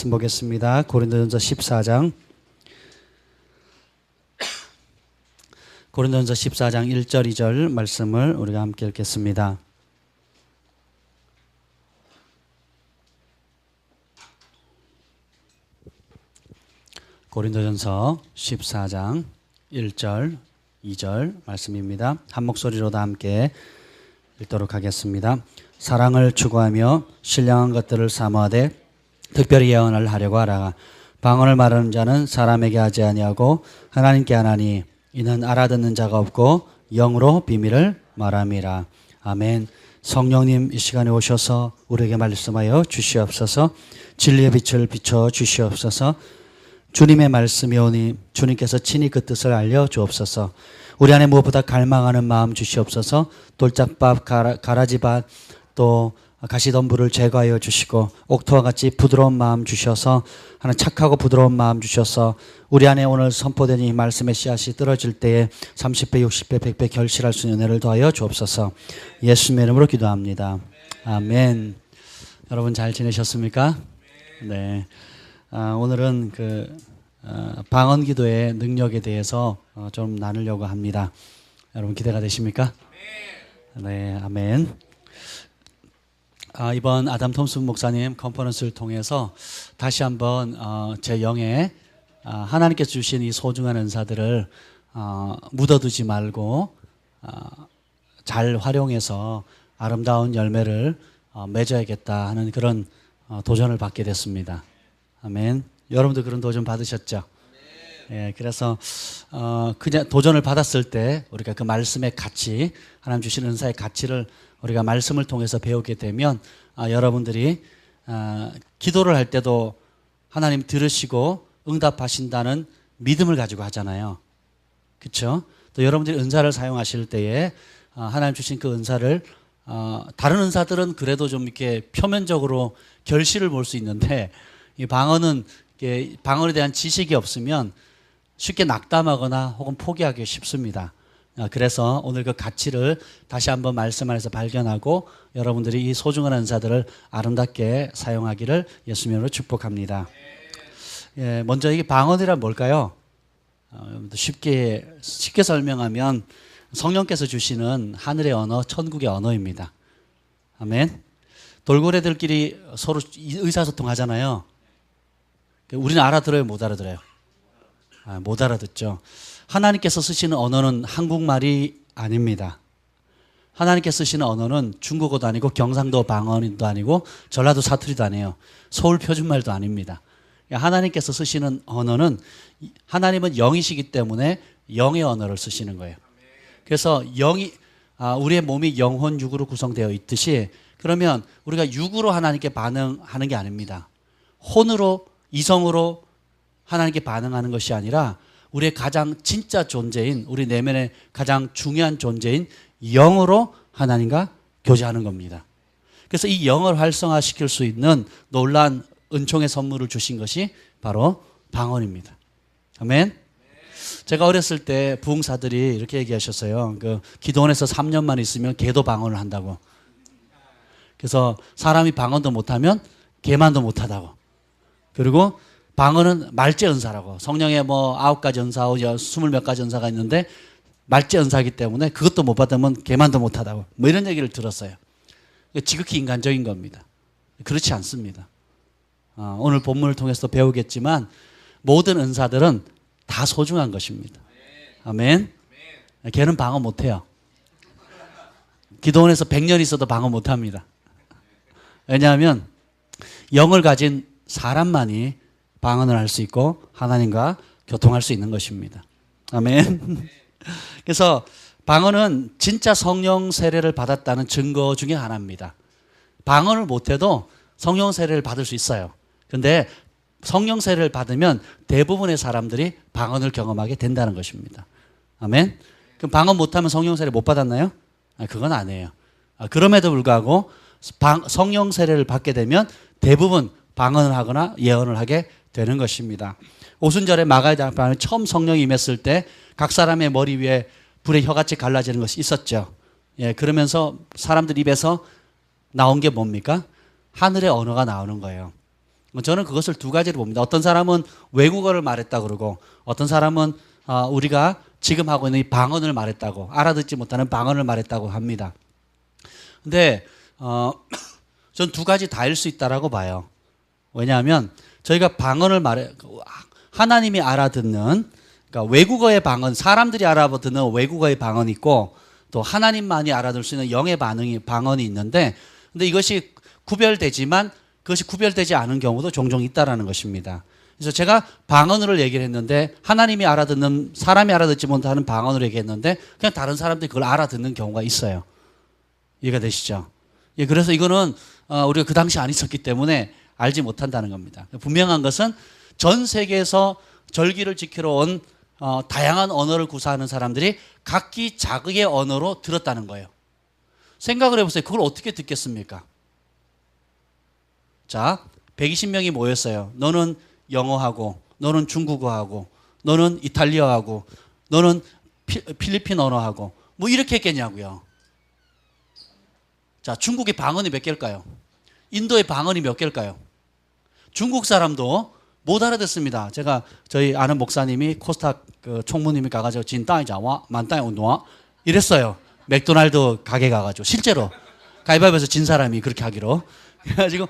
말씀 보겠습니다. 고린도전서 14장. 고린도전서 14장 1절 2절 말씀을 우리가 함께 읽겠습니다. 고린도전서 14장 1절 2절 말씀입니다. 한 목소리로 다 함께 읽도록 하겠습니다. 사랑을 추구하며 신령한 것들을 사모하되 특별히 예언을 하려고 하라. 방언을 말하는 자는 사람에게 하지 아니하고 하나님께 하나니 이는 알아듣는 자가 없고 영으로 비밀을 말함이라. 아멘. 성령님 이 시간에 오셔서 우리에게 말씀하여 주시옵소서. 진리의 빛을 비춰 주시옵소서. 주님의 말씀이 오니 주님께서 친히 그 뜻을 알려주옵소서. 우리 안에 무엇보다 갈망하는 마음 주시옵소서. 돌짝밥, 가라지밭, 또 가시덤불을 제거하여 주시고 옥토와 같이 부드러운 마음 주셔서 하는 착하고 부드러운 마음 주셔서 우리 안에 오늘 선포된 이 말씀의 씨앗이 떨어질 때에 30배, 60배, 100배 결실할 수 있는 은혜를 더하여 주옵소서. 예수님의 이름으로 기도합니다. 아멘. 여러분 잘 지내셨습니까? 네. 오늘은 방언 기도의 능력에 대해서 좀 나누려고 합니다. 여러분 기대가 되십니까? 네, 아멘. 이번 아담 톰슨 목사님 컨퍼런스를 통해서 다시 한번 제 영에 하나님께서 주신 이 소중한 은사들을 묻어두지 말고 잘 활용해서 아름다운 열매를 맺어야겠다 하는 그런 도전을 받게 됐습니다. 아멘. 여러분도 그런 도전 받으셨죠? 예, 그래서 그냥 도전을 받았을 때 우리가 그 말씀의 가치, 하나님 주신 은사의 가치를 우리가 말씀을 통해서 배우게 되면 여러분들이 기도를 할 때도 하나님 들으시고 응답하신다는 믿음을 가지고 하잖아요. 그렇죠? 또 여러분들이 은사를 사용하실 때에 하나님 주신 그 은사를 다른 은사들은 그래도 좀 이렇게 표면적으로 결실을 볼 수 있는데 이 방언은 방언에 대한 지식이 없으면 쉽게 낙담하거나 혹은 포기하기 쉽습니다. 그래서 오늘 그 가치를 다시 한번 말씀 안에서 발견하고 여러분들이 이 소중한 은사들을 아름답게 사용하기를 예수님으로 축복합니다. 예, 먼저 이게 방언이란 뭘까요? 쉽게 설명하면 성령께서 주시는 하늘의 언어, 천국의 언어입니다. 아멘. 돌고래들끼리 서로 의사소통하잖아요. 우리는 알아들어요, 못 알아들어요? 못 알아듣죠. 하나님께서 쓰시는 언어는 한국말이 아닙니다. 하나님께서 쓰시는 언어는 중국어도 아니고 경상도 방언도 아니고 전라도 사투리도 아니에요. 서울 표준말도 아닙니다. 하나님께서 쓰시는 언어는 하나님은 영이시기 때문에 영의 언어를 쓰시는 거예요. 그래서 우리의 몸이 영혼, 육으로 구성되어 있듯이 그러면 우리가 육으로 하나님께 반응하는 게 아닙니다. 혼으로, 이성으로 하나님께 반응하는 것이 아니라 우리의 가장 진짜 존재인 우리 내면의 가장 중요한 존재인 영으로 하나님과 교제하는 겁니다. 그래서 이 영을 활성화시킬 수 있는 놀라운 은총의 선물을 주신 것이 바로 방언입니다. 아멘. 제가 어렸을 때 부흥사들이 이렇게 얘기하셨어요. 기도원에서 3년만 있으면 개도 방언을 한다고. 그래서 사람이 방언도 못하면 개만도 못하다고. 그리고 방언은 말제 은사라고. 성령의 9가지 은사, 20몇 가지 은사가 있는데 말제 은사이기 때문에 그것도 못 받으면 개만도 못하다고. 이런 얘기를 들었어요. 지극히 인간적인 겁니다. 그렇지 않습니다. 오늘 본문을 통해서 배우겠지만 모든 은사들은 다 소중한 것입니다. 아멘. 개는 방언 못해요. 기도원에서 100년 있어도 방언 못합니다. 왜냐하면 영을 가진 사람만이 방언을 할 수 있고 하나님과 교통할 수 있는 것입니다. 아멘. 그래서 방언은 진짜 성령 세례를 받았다는 증거 중에 하나입니다. 방언을 못해도 성령 세례를 받을 수 있어요. 그런데 성령 세례를 받으면 대부분의 사람들이 방언을 경험하게 된다는 것입니다. 아멘. 그럼 방언 못하면 성령 세례 못 받았나요? 그건 아니에요. 그럼에도 불구하고 성령 세례를 받게 되면 대부분 방언을 하거나 예언을 하게 되는 것입니다. 오순절에 마가의 장판에 처음 성령이 임했을 때 각 사람의 머리 위에 불의 혀같이 갈라지는 것이 있었죠. 예, 그러면서 사람들 입에서 나온 게 뭡니까? 하늘의 언어가 나오는 거예요. 저는 그것을 두 가지로 봅니다. 어떤 사람은 외국어를 말했다 그러고 어떤 사람은 우리가 지금 하고 있는 이 방언을 말했다고, 알아듣지 못하는 방언을 말했다고 합니다. 근데 전 두 가지 다일 수 있다라고 봐요. 왜냐하면 저희가 방언을 하나님이 알아듣는, 그러니까 외국어의 방언, 사람들이 알아듣는 외국어의 방언이 있고 또 하나님만이 알아들 수 있는 영의 방언이 있는데, 근데 이것이 구별되지만 그것이 구별되지 않은 경우도 종종 있다라는 것입니다. 그래서 제가 방언으로 얘기를 했는데 하나님이 알아듣는, 사람이 알아듣지 못하는 방언으로 얘기했는데 그냥 다른 사람들이 그걸 알아듣는 경우가 있어요. 이해가 되시죠? 예, 그래서 이거는 우리가 그 당시 안 있었기 때문에 알지 못한다는 겁니다. 분명한 것은 전 세계에서 절기를 지키러 온 다양한 언어를 구사하는 사람들이 각기 자기의 언어로 들었다는 거예요. 생각을 해보세요. 그걸 어떻게 듣겠습니까? 자, 120명이 모였어요. 너는 영어하고, 너는 중국어하고, 너는 이탈리아하고, 너는 필리핀 언어하고, 뭐 이렇게 했겠냐고요. 자, 중국의 방언이 몇 개일까요? 인도의 방언이 몇 개일까요? 중국 사람도 못 알아듣습니다. 제가 저희 아는 목사님이 코스닥 총무님이 가가지고 진땅이자와 만땅이 운동화 이랬어요. 맥도날드 가게 가가지고 실제로 가위바위보에서 진 사람이 그렇게 하기로. 그래가지고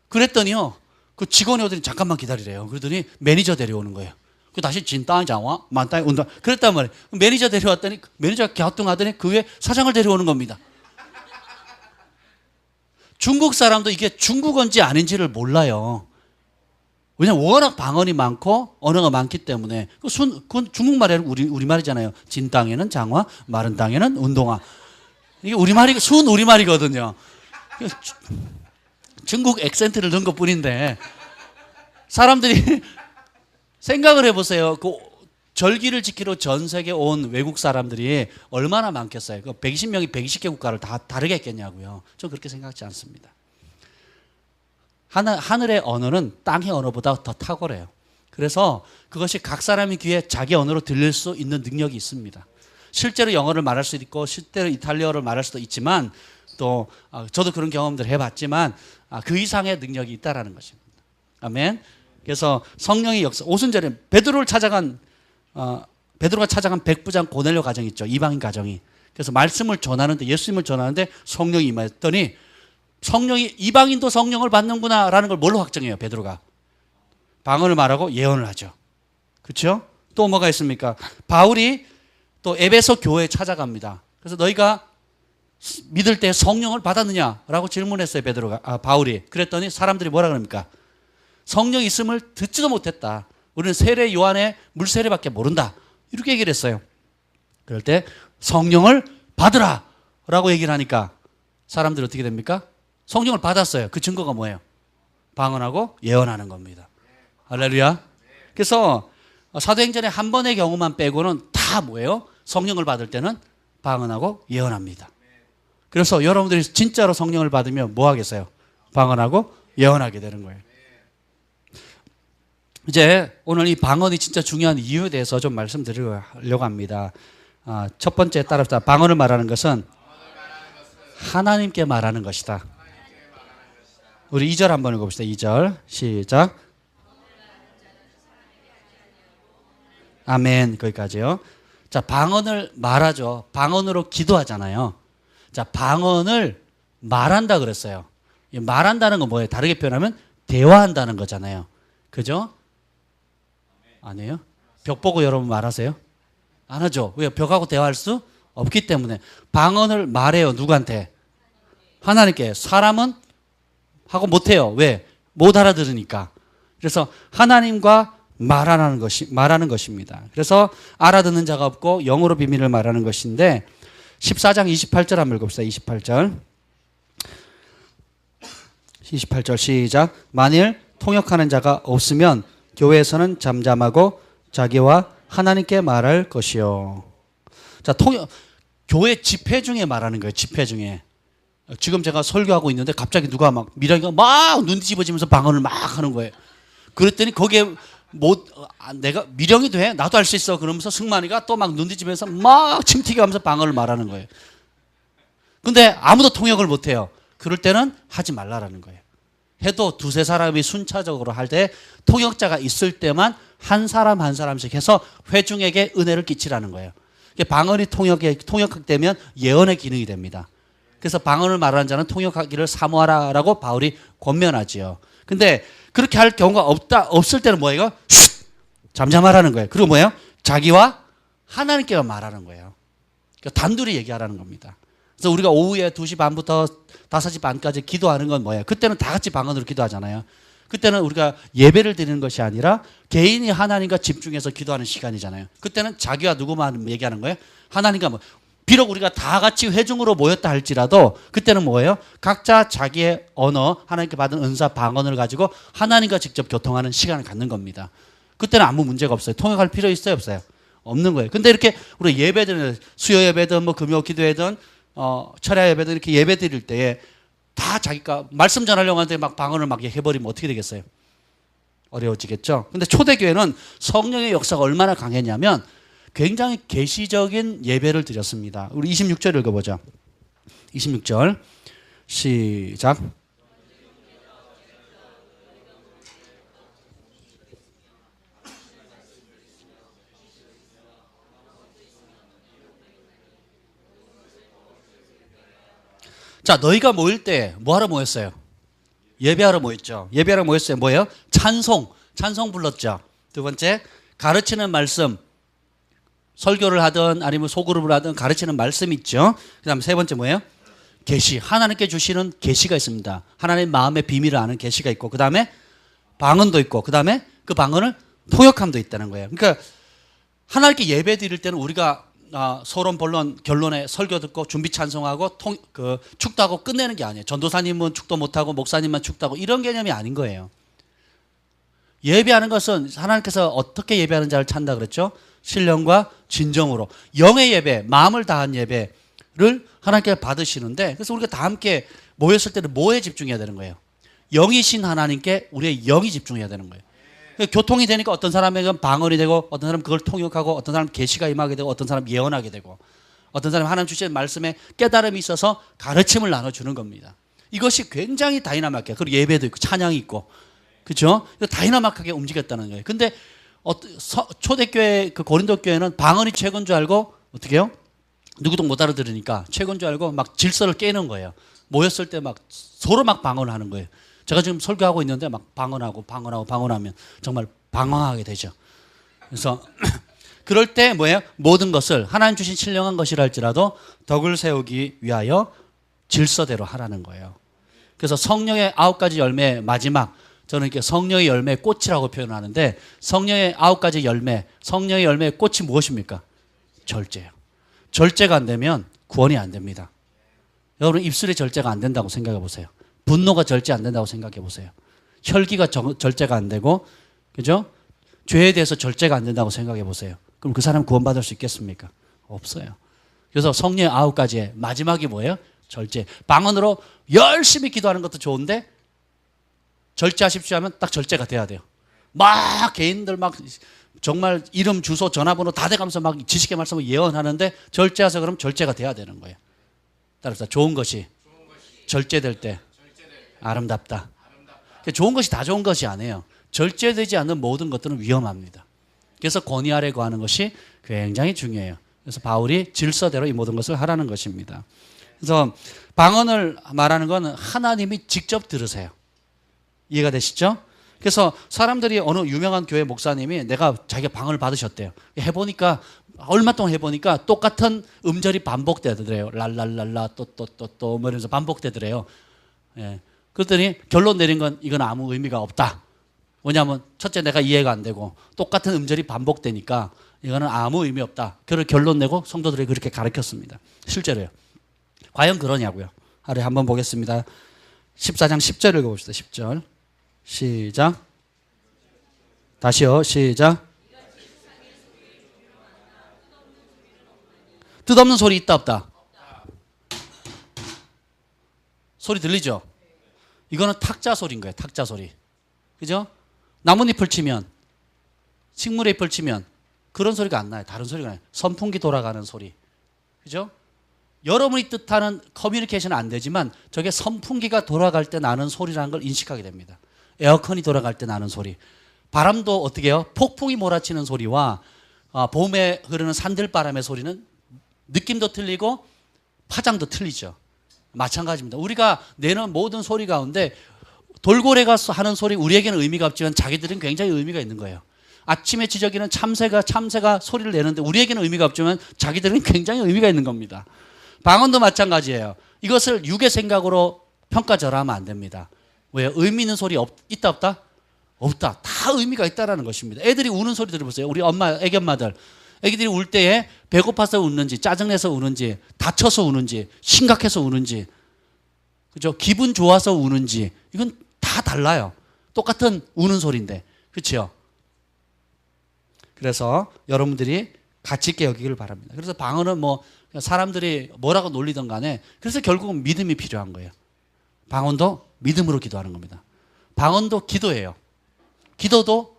그랬더니요, 그 직원이 오더니 잠깐만 기다리래요. 그러더니 매니저 데려오는 거예요. 그 다시 진땅이자와 만땅이 운동화 그랬단 말이에요. 매니저 데려왔더니 매니저가 갸우뚱하더니 그 위에 사장을 데려오는 겁니다. 중국 사람도 이게 중국어인지 아닌지를 몰라요. 왜냐면 워낙 방언이 많고 언어가 많기 때문에. 그건 중국말이 우리말이잖아요. 진 땅에는 장화, 마른 땅에는 운동화. 이게 순 우리말이거든요. 중국 액센트를 넣은 것 뿐인데, 사람들이 생각을 해보세요. 그 절기를 지키러 전 세계 온 외국 사람들이 얼마나 많겠어요. 그 120명이 120개 국가를 다 다르게 했겠냐고요. 저는 그렇게 생각하지 않습니다. 하늘의 언어는 땅의 언어보다 더 탁월해요. 그래서 그것이 각 사람의 귀에 자기 언어로 들릴 수 있는 능력이 있습니다. 실제로 영어를 말할 수도 있고 실제로 이탈리아어를 말할 수도 있지만, 또 저도 그런 경험들을 해봤지만 그 이상의 능력이 있다라는 것입니다. 아멘. 그래서 성령의 역사, 오순절에 베드로가 찾아간 백부장 고넬료 가정이 있죠. 이방인 가정이. 그래서 말씀을 전하는데, 예수님을 전하는데 성령이 임하였더니, 성령이, 이방인도 성령을 받는구나 라는 걸 뭘로 확정해요? 베드로가 방언을 말하고 예언을 하죠. 그렇죠? 또 뭐가 있습니까? 바울이 또 에베소 교회에 찾아갑니다. 그래서 너희가 믿을 때 성령을 받았느냐라고 질문했어요. 바울이. 그랬더니 사람들이 뭐라 그럽니까? 성령이 있음을 듣지도 못했다. 우리는 세례 요한의 물세례밖에 모른다. 이렇게 얘기를 했어요. 그럴 때 성령을 받으라 라고 얘기를 하니까 사람들이 어떻게 됩니까? 성령을 받았어요. 그 증거가 뭐예요? 방언하고 예언하는 겁니다. 할렐루야. 그래서 사도행전의 한 번의 경우만 빼고는 다 뭐예요? 성령을 받을 때는 방언하고 예언합니다. 그래서 여러분들이 진짜로 성령을 받으면 뭐 하겠어요? 방언하고 예언하게 되는 거예요. 이제 오늘 이 방언이 진짜 중요한 이유에 대해서 좀 말씀드리려고 합니다. 첫 번째 따라서 방언을 말하는 것은 하나님께 말하는 것이다. 우리 2절 한번 읽어봅시다. 2절 시작. 아멘. 거기까지요. 자, 방언을 말하죠. 방언으로 기도하잖아요. 자, 방언을 말한다 그랬어요. 말한다는 건 뭐예요? 다르게 표현하면 대화한다는 거잖아요. 그죠? 아니에요? 벽 보고 여러분 말하세요? 안 하죠. 왜요? 벽하고 대화할 수 없기 때문에. 방언을 말해요. 누구한테? 하나님께. 사람은 하고 못해요. 왜? 못 알아들으니까. 그래서 하나님과 말하는 것입니다. 그래서 알아듣는 자가 없고 영어로 비밀을 말하는 것인데, 14장 28절 한번 읽읍시다. 28절 시작. 만일 통역하는 자가 없으면 교회에서는 잠잠하고 자기와 하나님께 말할 것이요. 자, 교회 집회 중에 말하는 거예요. 집회 중에. 지금 제가 설교하고 있는데 갑자기 누가 막 미령이가 막 눈 뒤집어지면서 방언을 막 하는 거예요. 그랬더니 거기에 내가 미령이 돼? 나도 할 수 있어. 그러면서 승만이가 또 막 눈 뒤집어서 막 침 튀겨가면서 방언을 말하는 거예요. 근데 아무도 통역을 못 해요. 그럴 때는 하지 말라라는 거예요. 해도 두세 사람이 순차적으로 할 때 통역자가 있을 때만 한 사람 한 사람씩 해서 회중에게 은혜를 끼치라는 거예요. 방언이 통역되면 예언의 기능이 됩니다. 그래서 방언을 말하는 자는 통역하기를 사모하라라고 바울이 권면하지요. 근데 그렇게 할 경우가 없을 때는 뭐예요? 잠잠하라는 거예요. 그리고 뭐예요? 자기와 하나님께만 말하는 거예요. 그러니까 단둘이 얘기하라는 겁니다. 그래서 우리가 오후에 2시 반부터 5시 반까지 기도하는 건 뭐예요? 그때는 다 같이 방언으로 기도하잖아요. 그때는 우리가 예배를 드리는 것이 아니라 개인이 하나님과 집중해서 기도하는 시간이잖아요. 그때는 자기와 누구만 얘기하는 거예요? 하나님과 뭐 비록 우리가 다 같이 회중으로 모였다 할지라도 그때는 뭐예요? 각자 자기의 언어, 하나님께 받은 은사 방언을 가지고 하나님과 직접 교통하는 시간을 갖는 겁니다. 그때는 아무 문제가 없어요. 통역할 필요 있어요? 없어요? 없는 거예요. 근데 이렇게 우리 예배드리는 수요 예배든 뭐 금요 기도회든 철야 예배든 이렇게 예배 드릴 때에 다 자기가 말씀 전하려고 하는데 막 방언을 막 해버리면 어떻게 되겠어요? 어려워지겠죠. 근데 초대교회는 성령의 역사가 얼마나 강했냐면 굉장히 계시적인 예배를 드렸습니다. 우리 26절 읽어보죠. 26절 시작. 자, 너희가 모일 때 뭐하러 모였어요? 예배하러 모였죠. 예배하러 모였어요. 뭐예요? 찬송 불렀죠. 두 번째, 가르치는 말씀, 설교를 하든 아니면 소그룹을 하든 가르치는 말씀 있죠. 그 다음에 세 번째 뭐예요? 계시, 하나님께 주시는 계시가 있습니다. 하나님 마음의 비밀을 아는 계시가 있고, 그 다음에 방언도 있고, 그 다음에 그 방언을 통역함도 있다는 거예요. 그러니까 하나님께 예배 드릴 때는 우리가 서론 본론 결론에 설교 듣고 준비 찬송하고 축도하고 끝내는 게 아니에요. 전도사님은 축도 못하고 목사님만 축도하고 이런 개념이 아닌 거예요. 예배하는 것은 하나님께서 어떻게 예배하는 자를 찾는다 그랬죠? 신령과 진정으로 영의 예배, 마음을 다한 예배를 하나님께 받으시는데, 그래서 우리가 다 함께 모였을 때는 뭐에 집중해야 되는 거예요? 영이신 하나님께 우리의 영이 집중해야 되는 거예요. 교통이 되니까 어떤 사람에게는 방언이 되고, 어떤 사람은 그걸 통역하고, 어떤 사람은 계시가 임하게 되고, 어떤 사람은 예언하게 되고, 어떤 사람은 하나님 주시는 말씀에 깨달음이 있어서 가르침을 나눠주는 겁니다. 이것이 굉장히 다이나믹해요. 그리고 예배도 있고 찬양이 있고, 그렇죠? 다이나믹하게 움직였다는 거예요. 근데 초대교회 그 고린도 교회는 방언이 최고인 줄 알고 어떻게 해요? 누구도 못 알아들으니까 최고인 줄 알고 막 질서를 깨는 거예요. 모였을 때 막 서로 막 방언을 하는 거예요. 제가 지금 설교하고 있는데 막 방언하면 정말 방황하게 되죠. 그래서 그럴 때 뭐예요? 모든 것을 하나님 주신 신령한 것이라 할지라도 덕을 세우기 위하여 질서대로 하라는 거예요. 그래서 성령의 9가지 열매 마지막, 저는 이렇게 성령의 열매 꽃이라고 표현하는데, 성령의 9가지 열매, 성령의 열매의 꽃이 무엇입니까? 절제예요. 절제가 안 되면 구원이 안 됩니다. 여러분 입술의 절제가 안 된다고 생각해 보세요. 분노가 절제 안 된다고 생각해 보세요. 혈기가 절제가 안 되고, 그죠? 죄에 대해서 절제가 안 된다고 생각해 보세요. 그럼 그 사람 구원받을 수 있겠습니까? 없어요. 그래서 성령의 9가지의 마지막이 뭐예요? 절제. 방언으로 열심히 기도하는 것도 좋은데 절제하십시오 하면 딱 절제가 돼야 돼요. 막 개인들 막 정말 이름, 주소, 전화번호 다 대가면서 막 지식의 말씀을 예언하는데 절제하세요 그러면 절제가 돼야 되는 거예요. 따라서 좋은 것이 절제될 때 아름답다. 좋은 것이 다 좋은 것이 아니에요. 절제되지 않는 모든 것들은 위험합니다. 그래서 권위 아래 거하는 것이 굉장히 중요해요. 그래서 바울이 질서대로 이 모든 것을 하라는 것입니다. 그래서 방언을 말하는 건 하나님이 직접 들으세요. 이해가 되시죠? 그래서 사람들이 어느 유명한 교회 목사님이 내가 자기가 방언을 받으셨대요. 해보니까 얼마 동안 해보니까 똑같은 음절이 반복되더래요. 랄랄랄라 또또또또 뭐 이러면서 반복되더래요. 예. 그랬더니 결론 내린 건 이건 아무 의미가 없다. 왜냐하면 첫째 내가 이해가 안 되고 똑같은 음절이 반복되니까 이거는 아무 의미 없다. 그걸 결론 내고 성도들이 그렇게 가르쳤습니다. 실제로요. 과연 그러냐고요. 하루에 한번 보겠습니다. 14장 10절 읽어봅시다. 10절 시작. 다시요. 시작. 뜻없는 소리 있다 없다? 소리 들리죠? 이거는 탁자 소리인 거예요. 탁자 소리. 그죠? 나뭇잎을 치면, 식물의 잎을 치면 그런 소리가 안 나요. 다른 소리가 나요. 선풍기 돌아가는 소리. 그죠? 여러분이 뜻하는 커뮤니케이션은 안 되지만 저게 선풍기가 돌아갈 때 나는 소리라는 걸 인식하게 됩니다. 에어컨이 돌아갈 때 나는 소리. 바람도 어떻게 해요? 폭풍이 몰아치는 소리와 봄에 흐르는 산들바람의 소리는 느낌도 틀리고 파장도 틀리죠. 마찬가지입니다. 우리가 내는 모든 소리 가운데 돌고래가 하는 소리 우리에게는 의미가 없지만 자기들은 굉장히 의미가 있는 거예요. 아침에 지저귀는 참새가 소리를 내는데 우리에게는 의미가 없지만 자기들은 굉장히 의미가 있는 겁니다. 방언도 마찬가지예요. 이것을 육의 생각으로 평가절하면 안 됩니다. 왜요? 의미 있는 소리 있다 없다? 없다. 다 의미가 있다라는 것입니다. 애들이 우는 소리 들어보세요. 우리 애기 엄마들. 애기들이 울 때에 배고파서 우는지, 짜증내서 우는지, 다쳐서 우는지, 심각해서 우는지, 그죠? 기분 좋아서 우는지, 이건 다 달라요. 똑같은 우는 소리인데, 그렇죠? 그래서 여러분들이 가치 있게 여기기를 바랍니다. 그래서 방언은 뭐 사람들이 뭐라고 놀리든 간에 그래서 결국은 믿음이 필요한 거예요. 방언도 믿음으로 기도하는 겁니다. 방언도 기도예요. 기도도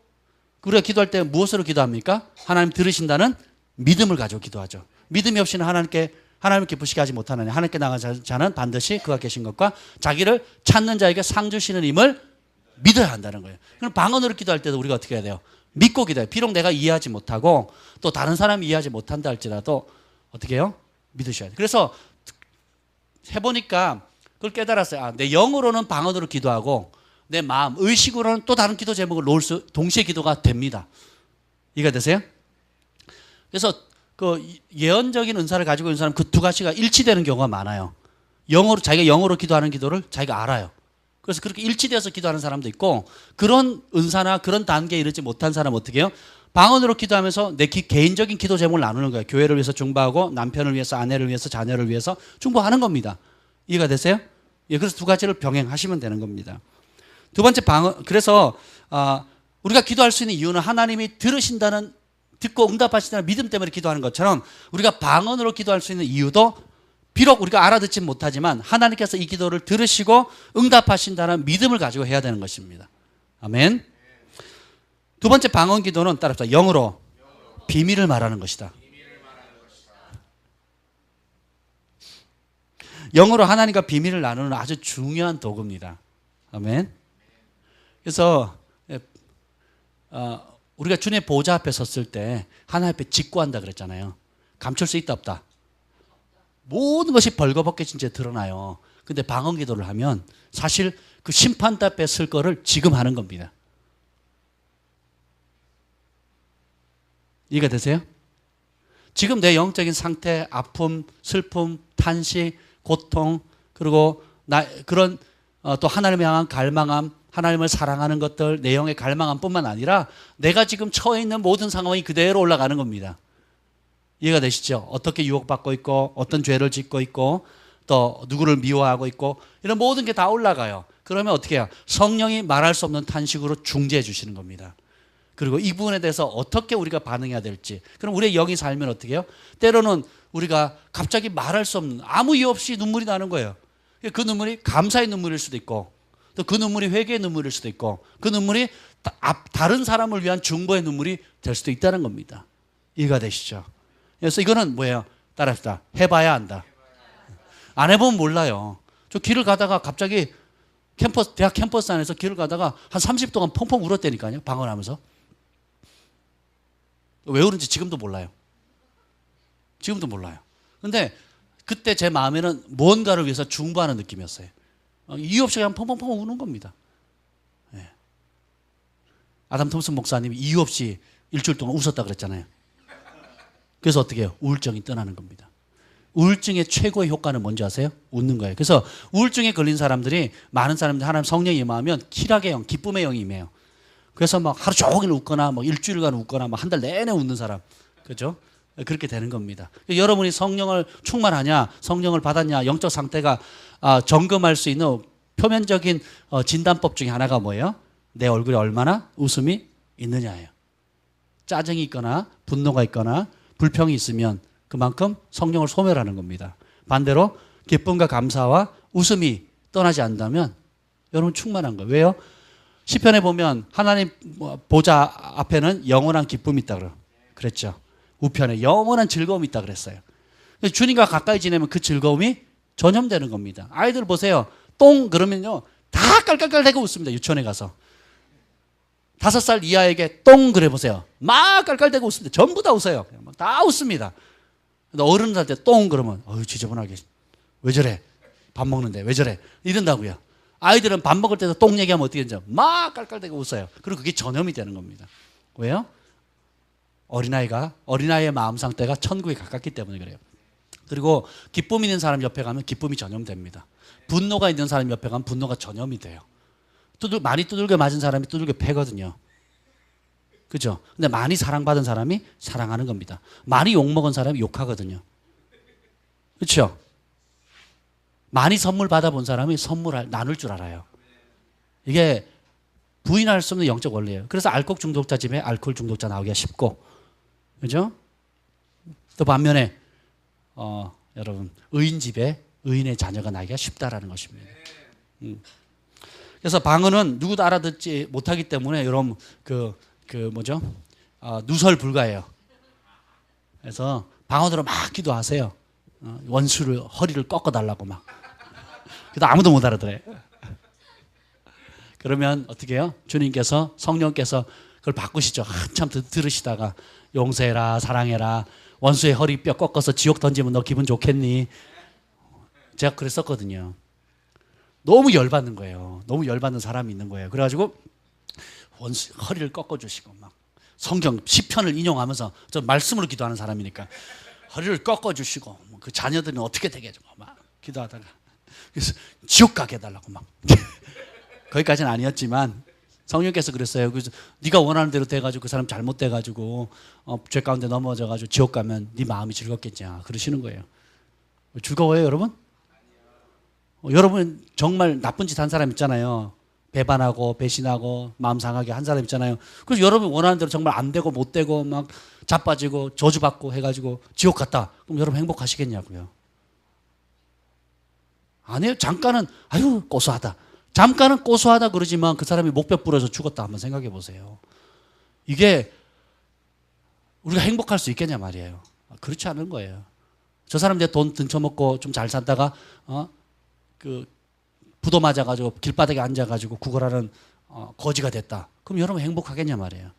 우리가 기도할 때 무엇으로 기도합니까? 하나님 들으신다는 믿음을 가지고 기도하죠. 믿음이 없이는 하나님을 기쁘시게 하지 못하느냐. 하나님께 나간 자는 반드시 그가 계신 것과 자기를 찾는 자에게 상 주시는 힘을 믿어야 한다는 거예요. 그럼 방언으로 기도할 때도 우리가 어떻게 해야 돼요? 믿고 기도해요. 비록 내가 이해하지 못하고 또 다른 사람이 이해하지 못한다 할지라도 어떻게 해요? 믿으셔야 돼요. 그래서 해보니까 그걸 깨달았어요. 내 영으로는 방언으로 기도하고 내 마음, 의식으로는 또 다른 기도 제목을 놓을 수, 동시에 기도가 됩니다. 이해가 되세요? 그래서 그 예언적인 은사를 가지고 있는 사람 그 두 가지가 일치되는 경우가 많아요. 자기가 영어로 기도하는 기도를 자기가 알아요. 그래서 그렇게 일치되어서 기도하는 사람도 있고 그런 은사나 그런 단계에 이르지 못한 사람은 어떻게 해요? 방언으로 기도하면서 내 개인적인 기도 제목을 나누는 거예요. 교회를 위해서 중보하고 남편을 위해서 아내를 위해서 자녀를 위해서 중보하는 겁니다. 이해가 되세요? 예, 그래서 두 가지를 병행하시면 되는 겁니다. 두 번째 방언, 그래서 우리가 기도할 수 있는 이유는 하나님이 듣고 응답하신다는 믿음 때문에 기도하는 것처럼 우리가 방언으로 기도할 수 있는 이유도 비록 우리가 알아듣지 못하지만 하나님께서 이 기도를 들으시고 응답하신다는 믿음을 가지고 해야 되는 것입니다. 아멘. 두 번째 방언 기도는 따라합시다. 영으로 비밀을 말하는 것이다. 영으로 하나님과 비밀을 나누는 아주 중요한 도구입니다. 아멘. 그래서 우리가 주님의 보좌 앞에 섰을 때 하나님 앞에 직구한다 그랬잖아요. 감출 수 있다 없다? 모든 것이 벌거벗겨진 채 드러나요. 근데 방언 기도를 하면 사실 그 심판대 앞에 설 거를 지금 하는 겁니다. 이해가 되세요? 지금 내 영적인 상태, 아픔, 슬픔, 탄식, 고통, 그리고 그런 또 하나님을 향한 갈망함, 하나님을 사랑하는 것들, 내 영의 갈망함뿐만 아니라 내가 지금 처해 있는 모든 상황이 그대로 올라가는 겁니다. 이해가 되시죠? 어떻게 유혹받고 있고 어떤 죄를 짓고 있고 또 누구를 미워하고 있고 이런 모든 게 다 올라가요. 그러면 어떻게 해요? 성령이 말할 수 없는 탄식으로 중재해 주시는 겁니다. 그리고 이 부분에 대해서 어떻게 우리가 반응해야 될지. 그럼 우리의 영이 살면 어떻게 해요? 때로는 우리가 갑자기 말할 수 없는 아무 이유 없이 눈물이 나는 거예요. 그 눈물이 감사의 눈물일 수도 있고 또 그 눈물이 회개의 눈물일 수도 있고 그 눈물이 다른 사람을 위한 중보의 눈물이 될 수도 있다는 겁니다. 이해가 되시죠? 그래서 이거는 뭐예요? 따라합시다. 해봐야 한다. 안 해보면 몰라요. 저 길을 가다가 갑자기 대학 캠퍼스 안에서 길을 가다가 한 30분 동안 펑펑 울었다니까요. 방언하면서. 왜 울은지 지금도 몰라요. 지금도 몰라요. 근데 그때 제 마음에는 무언가를 위해서 중보하는 느낌이었어요. 이유 없이 그냥 펑펑펑 우는 겁니다. 네. 아담 톰슨 목사님이 이유 없이 일주일 동안 웃었다 그랬잖아요. 그래서 어떻게 해요? 우울증이 떠나는 겁니다. 우울증의 최고의 효과는 뭔지 아세요? 웃는 거예요. 그래서 우울증에 걸린 사람들이 많은 사람들이 하나님 성령이 임하면 킬하게 영, 기쁨의 영이 임해요. 그래서 막 하루 종일 웃거나 뭐 일주일간 웃거나 뭐 한 달 내내 웃는 사람. 그렇죠? 그렇게 되는 겁니다. 여러분이 성령을 충만하냐, 성령을 받았냐, 영적 상태가 점검할 수 있는 표면적인 진단법 중에 하나가 뭐예요? 내 얼굴에 얼마나 웃음이 있느냐예요. 짜증이 있거나 분노가 있거나 불평이 있으면 그만큼 성령을 소멸하는 겁니다. 반대로 기쁨과 감사와 웃음이 떠나지 않는다면 여러분 충만한 거예요. 왜요? 시편에 보면 하나님 보좌 앞에는 영원한 기쁨이 있다 그랬죠. 우편에 영원한 즐거움이 있다 그랬어요. 주님과 가까이 지내면 그 즐거움이 전염되는 겁니다. 아이들 보세요. 똥 그러면요 다 깔깔깔대고 웃습니다. 유치원에 가서 5살 이하에게 똥 그래 보세요. 막 깔깔대고 웃습니다. 전부 다 웃어요. 다 웃습니다. 근데 어른한테 똥 그러면 어휴 지저분하게 왜 저래? 밥 먹는데 왜 저래? 이런다고요. 아이들은 밥 먹을 때도 똥 얘기하면 어떻게 되죠? 막 깔깔대고 웃어요. 그리고 그게 전염이 되는 겁니다. 왜요? 어린아이의 마음 상태가 천국에 가깝기 때문에 그래요. 그리고 기쁨 있는 사람 옆에 가면 기쁨이 전염됩니다. 분노가 있는 사람 옆에 가면 분노가 전염이 돼요. 많이 두들겨 맞은 사람이 두들겨 패거든요. 그죠? 근데 많이 사랑받은 사람이 사랑하는 겁니다. 많이 욕먹은 사람이 욕하거든요. 그렇죠? 많이 선물 받아본 사람이 나눌 줄 알아요. 이게 부인할 수 없는 영적 원리예요. 그래서 알코올 중독자 집에 알코올 중독자 나오기가 쉽고, 그죠? 또 반면에 여러분 의인 집에 의인의 자녀가 나기가 쉽다라는 것입니다. 그래서 방언은 누구도 알아듣지 못하기 때문에 여러분 누설 불가해요. 그래서 방언으로 막 기도하세요. 원수를 허리를 꺾어달라고 막. 그래도 아무도 못 알아들어요. 그러면 어떻게 해요? 주님께서 성령께서 그걸 바꾸시죠. 한참 들으시다가 용서해라 사랑해라 원수의 허리 뼈 꺾어서 지옥 던지면 너 기분 좋겠니? 제가 그랬었거든요. 너무 열받는 거예요. 너무 열받는 사람이 있는 거예요. 그래가지고 원수 허리를 꺾어주시고 막 성경 시편을 인용하면서 저 말씀으로 기도하는 사람이니까 허리를 꺾어주시고 그 자녀들은 어떻게 되게 해주고 막 기도하다가 그래서 지옥 가게 해달라고 막 거기까지는 아니었지만 성령께서 그랬어요. 그래서 네가 원하는 대로 돼가지고 그 사람 잘못돼가지고 죄 가운데 넘어져가지고 지옥 가면 네 마음이 즐겁겠지. 그러시는 거예요. 즐거워요 여러분? 여러분 정말 나쁜 짓 한 사람 있잖아요. 배반하고 배신하고 마음 상하게 한 사람 있잖아요. 그래서 여러분 원하는 대로 정말 안 되고 못 되고 막 자빠지고 저주받고 해가지고 지옥 갔다. 그럼 여러분 행복하시겠냐고요. 아니에요. 잠깐은 아유 고소하다. 잠깐은 고소하다 그러지만 그 사람이 목뼈 부러져 죽었다 한번 생각해 보세요. 이게 우리가 행복할 수 있겠냐 말이에요. 그렇지 않은 거예요. 저 사람 내 돈 등쳐먹고 좀 잘 살다가 부도 맞아가지고 길바닥에 앉아가지고 구걸하는 거지가 됐다. 그럼 여러분 행복하겠냐 말이에요.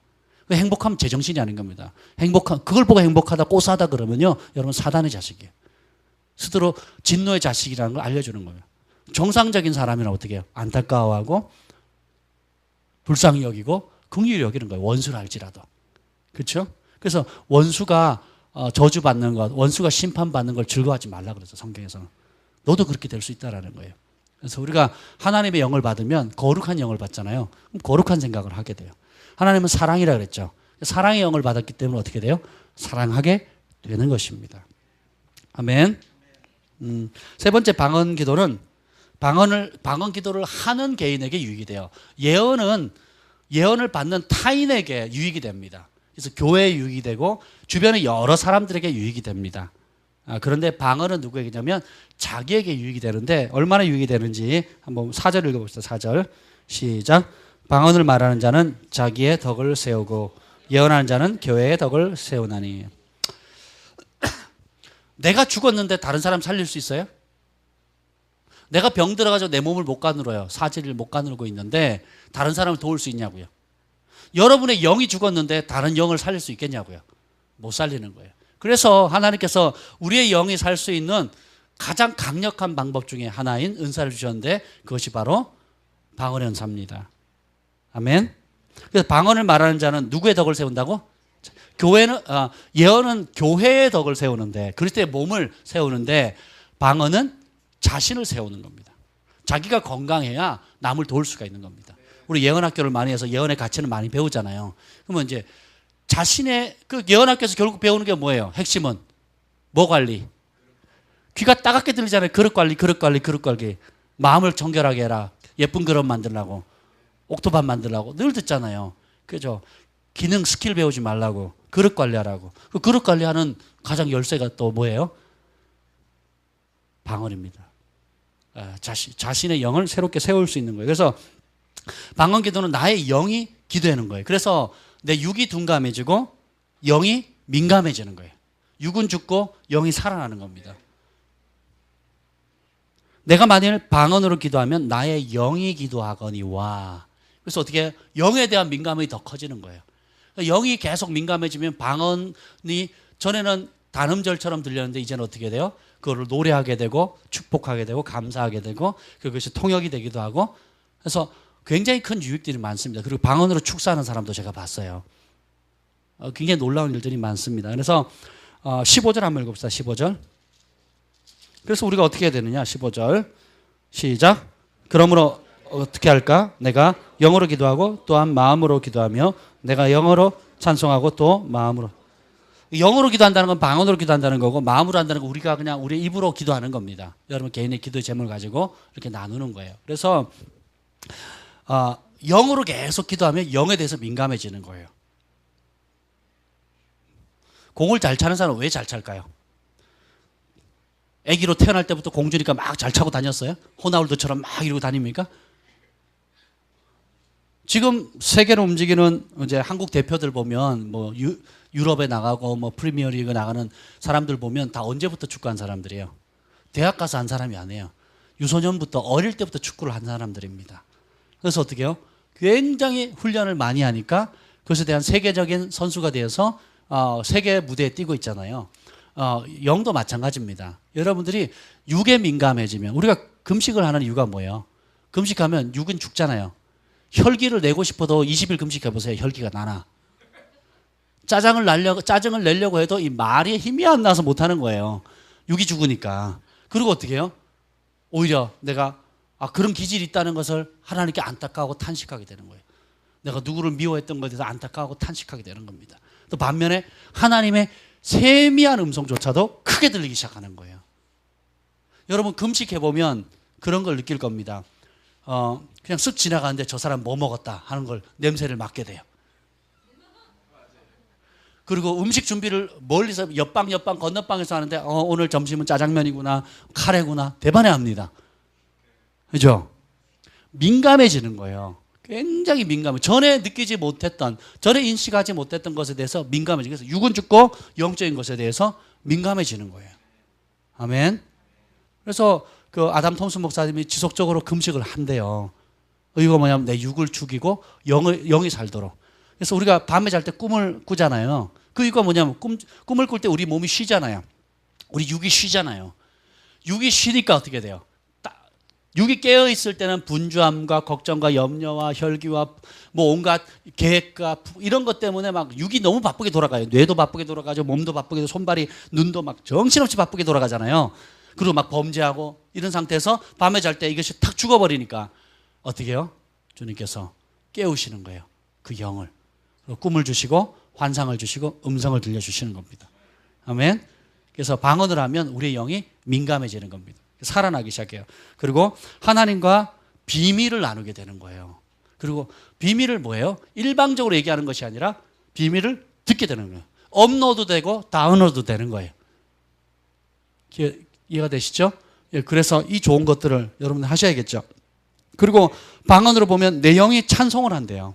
행복하면 제정신이 아닌 겁니다. 그걸 보고 행복하다 고소하다 그러면요 여러분 사단의 자식이에요. 스스로 진노의 자식이라는 걸 알려주는 거예요. 정상적인 사람이란 어떻게 해요? 안타까워하고 불쌍히 여기고 긍휼히 여기는 거예요. 원수를 알지라도. 그렇죠? 그래서 원수가 저주받는 것, 원수가 심판받는 걸 즐거워하지 말라 그랬어 성경에서는. 너도 그렇게 될 수 있다라는 거예요. 그래서 우리가 하나님의 영을 받으면 거룩한 영을 받잖아요. 그럼 거룩한 생각을 하게 돼요. 하나님은 사랑이라 그랬죠. 사랑의 영을 받았기 때문에 어떻게 돼요? 사랑하게 되는 것입니다. 아멘. 세 번째 방언 기도는 방언 기도를 하는 개인에게 유익이 돼요. 예언을 받는 타인에게 유익이 됩니다. 그래서 교회에 유익이 되고 주변의 여러 사람들에게 유익이 됩니다. 그런데 방언은 누구에게냐면 자기에게 유익이 되는데 얼마나 유익이 되는지 한번 4절 읽어봅시다. 4절 시작. 방언을 말하는 자는 자기의 덕을 세우고 예언하는 자는 교회의 덕을 세우나니. 내가 죽었는데 다른 사람 살릴 수 있어요? 내가 병 들어가지고 내 몸을 못 가누러요. 사지를 못 가누르고 있는데 다른 사람을 도울 수 있냐고요. 여러분의 영이 죽었는데 다른 영을 살릴 수 있겠냐고요. 못 살리는 거예요. 그래서 하나님께서 우리의 영이 살 수 있는 가장 강력한 방법 중에 하나인 은사를 주셨는데 그것이 바로 방언의 은사입니다. 아멘. 그래서 방언을 말하는 자는 누구의 덕을 세운다고? 예언은 교회의 덕을 세우는데 그리스도의 몸을 세우는데 방언은 자신을 세우는 겁니다. 자기가 건강해야 남을 도울 수가 있는 겁니다. 우리 예언학교를 많이 해서 예언의 가치는 많이 배우잖아요. 그러면 이제 자신의 그 예언학교에서 결국 배우는 게 뭐예요? 핵심은 뭐 관리? 귀가 따갑게 들리잖아요. 그릇 관리. 마음을 정결하게 해라. 예쁜 그릇 만들라고. 옥토밥 만들라고 늘 듣잖아요. 그죠? 기능 스킬 배우지 말라고. 그릇 관리하라고. 그 그릇 관리하는 가장 열쇠가 또 뭐예요? 방언입니다. 자신의 영을 새롭게 세울 수 있는 거예요. 그래서 방언 기도는 나의 영이 기도하는 거예요. 그래서 내 육이 둔감해지고 영이 민감해지는 거예요. 육은 죽고 영이 살아나는 겁니다. 내가 만일 방언으로 기도하면 나의 영이 기도하거니와. 그래서 어떻게 해요? 영에 대한 민감함이 더 커지는 거예요. 영이 계속 민감해지면 방언이 전에는 단음절처럼 들렸는데 이제는 어떻게 돼요? 그거를 노래하게 되고 축복하게 되고 감사하게 되고 그것이 통역이 되기도 하고 그래서 굉장히 큰 유익들이 많습니다. 그리고 방언으로 축사하는 사람도 제가 봤어요. 굉장히 놀라운 일들이 많습니다. 그래서 15절 한번 읽읍시다. 15절. 그래서 우리가 어떻게 해야 되느냐? 15절 시작. 그러므로 어떻게 할까? 내가 영어로 기도하고 또한 마음으로 기도하며 내가 영어로 찬송하고 또 마음으로. 영어로 기도한다는 건 방언으로 기도한다는 거고 마음으로 한다는 건 우리가 그냥 우리 입으로 기도하는 겁니다. 여러분 개인의 기도 제목을 가지고 이렇게 나누는 거예요. 그래서 영어로 계속 기도하면 영에 대해서 민감해지는 거예요. 공을 잘 차는 사람은 왜 잘 찰까요? 아기로 태어날 때부터 공 주니까 막 잘 차고 다녔어요? 호나울두처럼 막 이러고 다닙니까? 지금 세계로 움직이는 이제 한국 대표들 보면 뭐 유럽에 나가고 뭐 프리미어리그 나가는 사람들 보면 다 언제부터 축구한 사람들이에요? 대학 가서 한 사람이 아니에요. 유소년부터 어릴 때부터 축구를 한 사람들입니다. 그래서 어떻게 해요? 굉장히 훈련을 많이 하니까 그것에 대한 세계적인 선수가 되어서 세계 무대에 뛰고 있잖아요. 영도 마찬가지입니다. 여러분들이 육에 민감해지면 우리가 금식을 하는 이유가 뭐예요? 금식하면 육은 죽잖아요. 혈기를 내고 싶어도 20일 금식해보세요. 혈기가 나나. 짜증을 내려고 해도 이 말이 힘이 안 나서 못하는 거예요. 육이 죽으니까. 그리고 어떻게 해요? 오히려 내가 그런 기질이 있다는 것을 하나님께 안타까워하고 탄식하게 되는 거예요. 내가 누구를 미워했던 것에 대해서 안타까워하고 탄식하게 되는 겁니다. 또 반면에 하나님의 세미한 음성조차도 크게 들리기 시작하는 거예요. 여러분 금식해보면 그런 걸 느낄 겁니다. 그냥 쓱 지나가는데 저 사람 뭐 먹었다 하는 걸 냄새를 맡게 돼요. 그리고 음식 준비를 멀리서 옆방 건너방에서 하는데 오늘 점심은 짜장면이구나 카레구나 대반해합니다. 그죠? 민감해지는 거예요. 굉장히 민감해. 전에 느끼지 못했던, 전에 인식하지 못했던 것에 대해서 민감해지고, 그래서 육은 죽고 영적인 것에 대해서 민감해지는 거예요. 아멘. 그래서 그 아담 톰슨 목사님이 지속적으로 금식을 한대요. 이거 뭐냐면 내 육을 죽이고 영이 살도록. 그래서 우리가 밤에 잘 때 꿈을 꾸잖아요. 그 이유가 뭐냐면 꿈을 꿀 때 우리 몸이 쉬잖아요. 우리 육이 쉬잖아요. 육이 쉬니까 어떻게 돼요? 육이 깨어있을 때는 분주함과 걱정과 염려와 혈기와 뭐 온갖 계획과 이런 것 때문에 막 육이 너무 바쁘게 돌아가요. 뇌도 바쁘게 돌아가죠. 몸도 바쁘게, 손발이, 눈도 막 정신없이 바쁘게 돌아가잖아요. 그리고 막 범죄하고 이런 상태에서 밤에 잘 때 이것이 탁 죽어버리니까 어떻게 해요? 주님께서 깨우시는 거예요. 그 영을. 꿈을 주시고 환상을 주시고 음성을 들려주시는 겁니다. 아멘. 그래서 방언을 하면 우리의 영이 민감해지는 겁니다. 살아나기 시작해요. 그리고 하나님과 비밀을 나누게 되는 거예요. 그리고 비밀을 뭐예요? 일방적으로 얘기하는 것이 아니라 비밀을 듣게 되는 거예요. 업로드 되고 다운로드 되는 거예요. 이해가 되시죠? 그래서 이 좋은 것들을 여러분 하셔야겠죠. 그리고 방언으로 보면 내 영이 찬송을 한대요.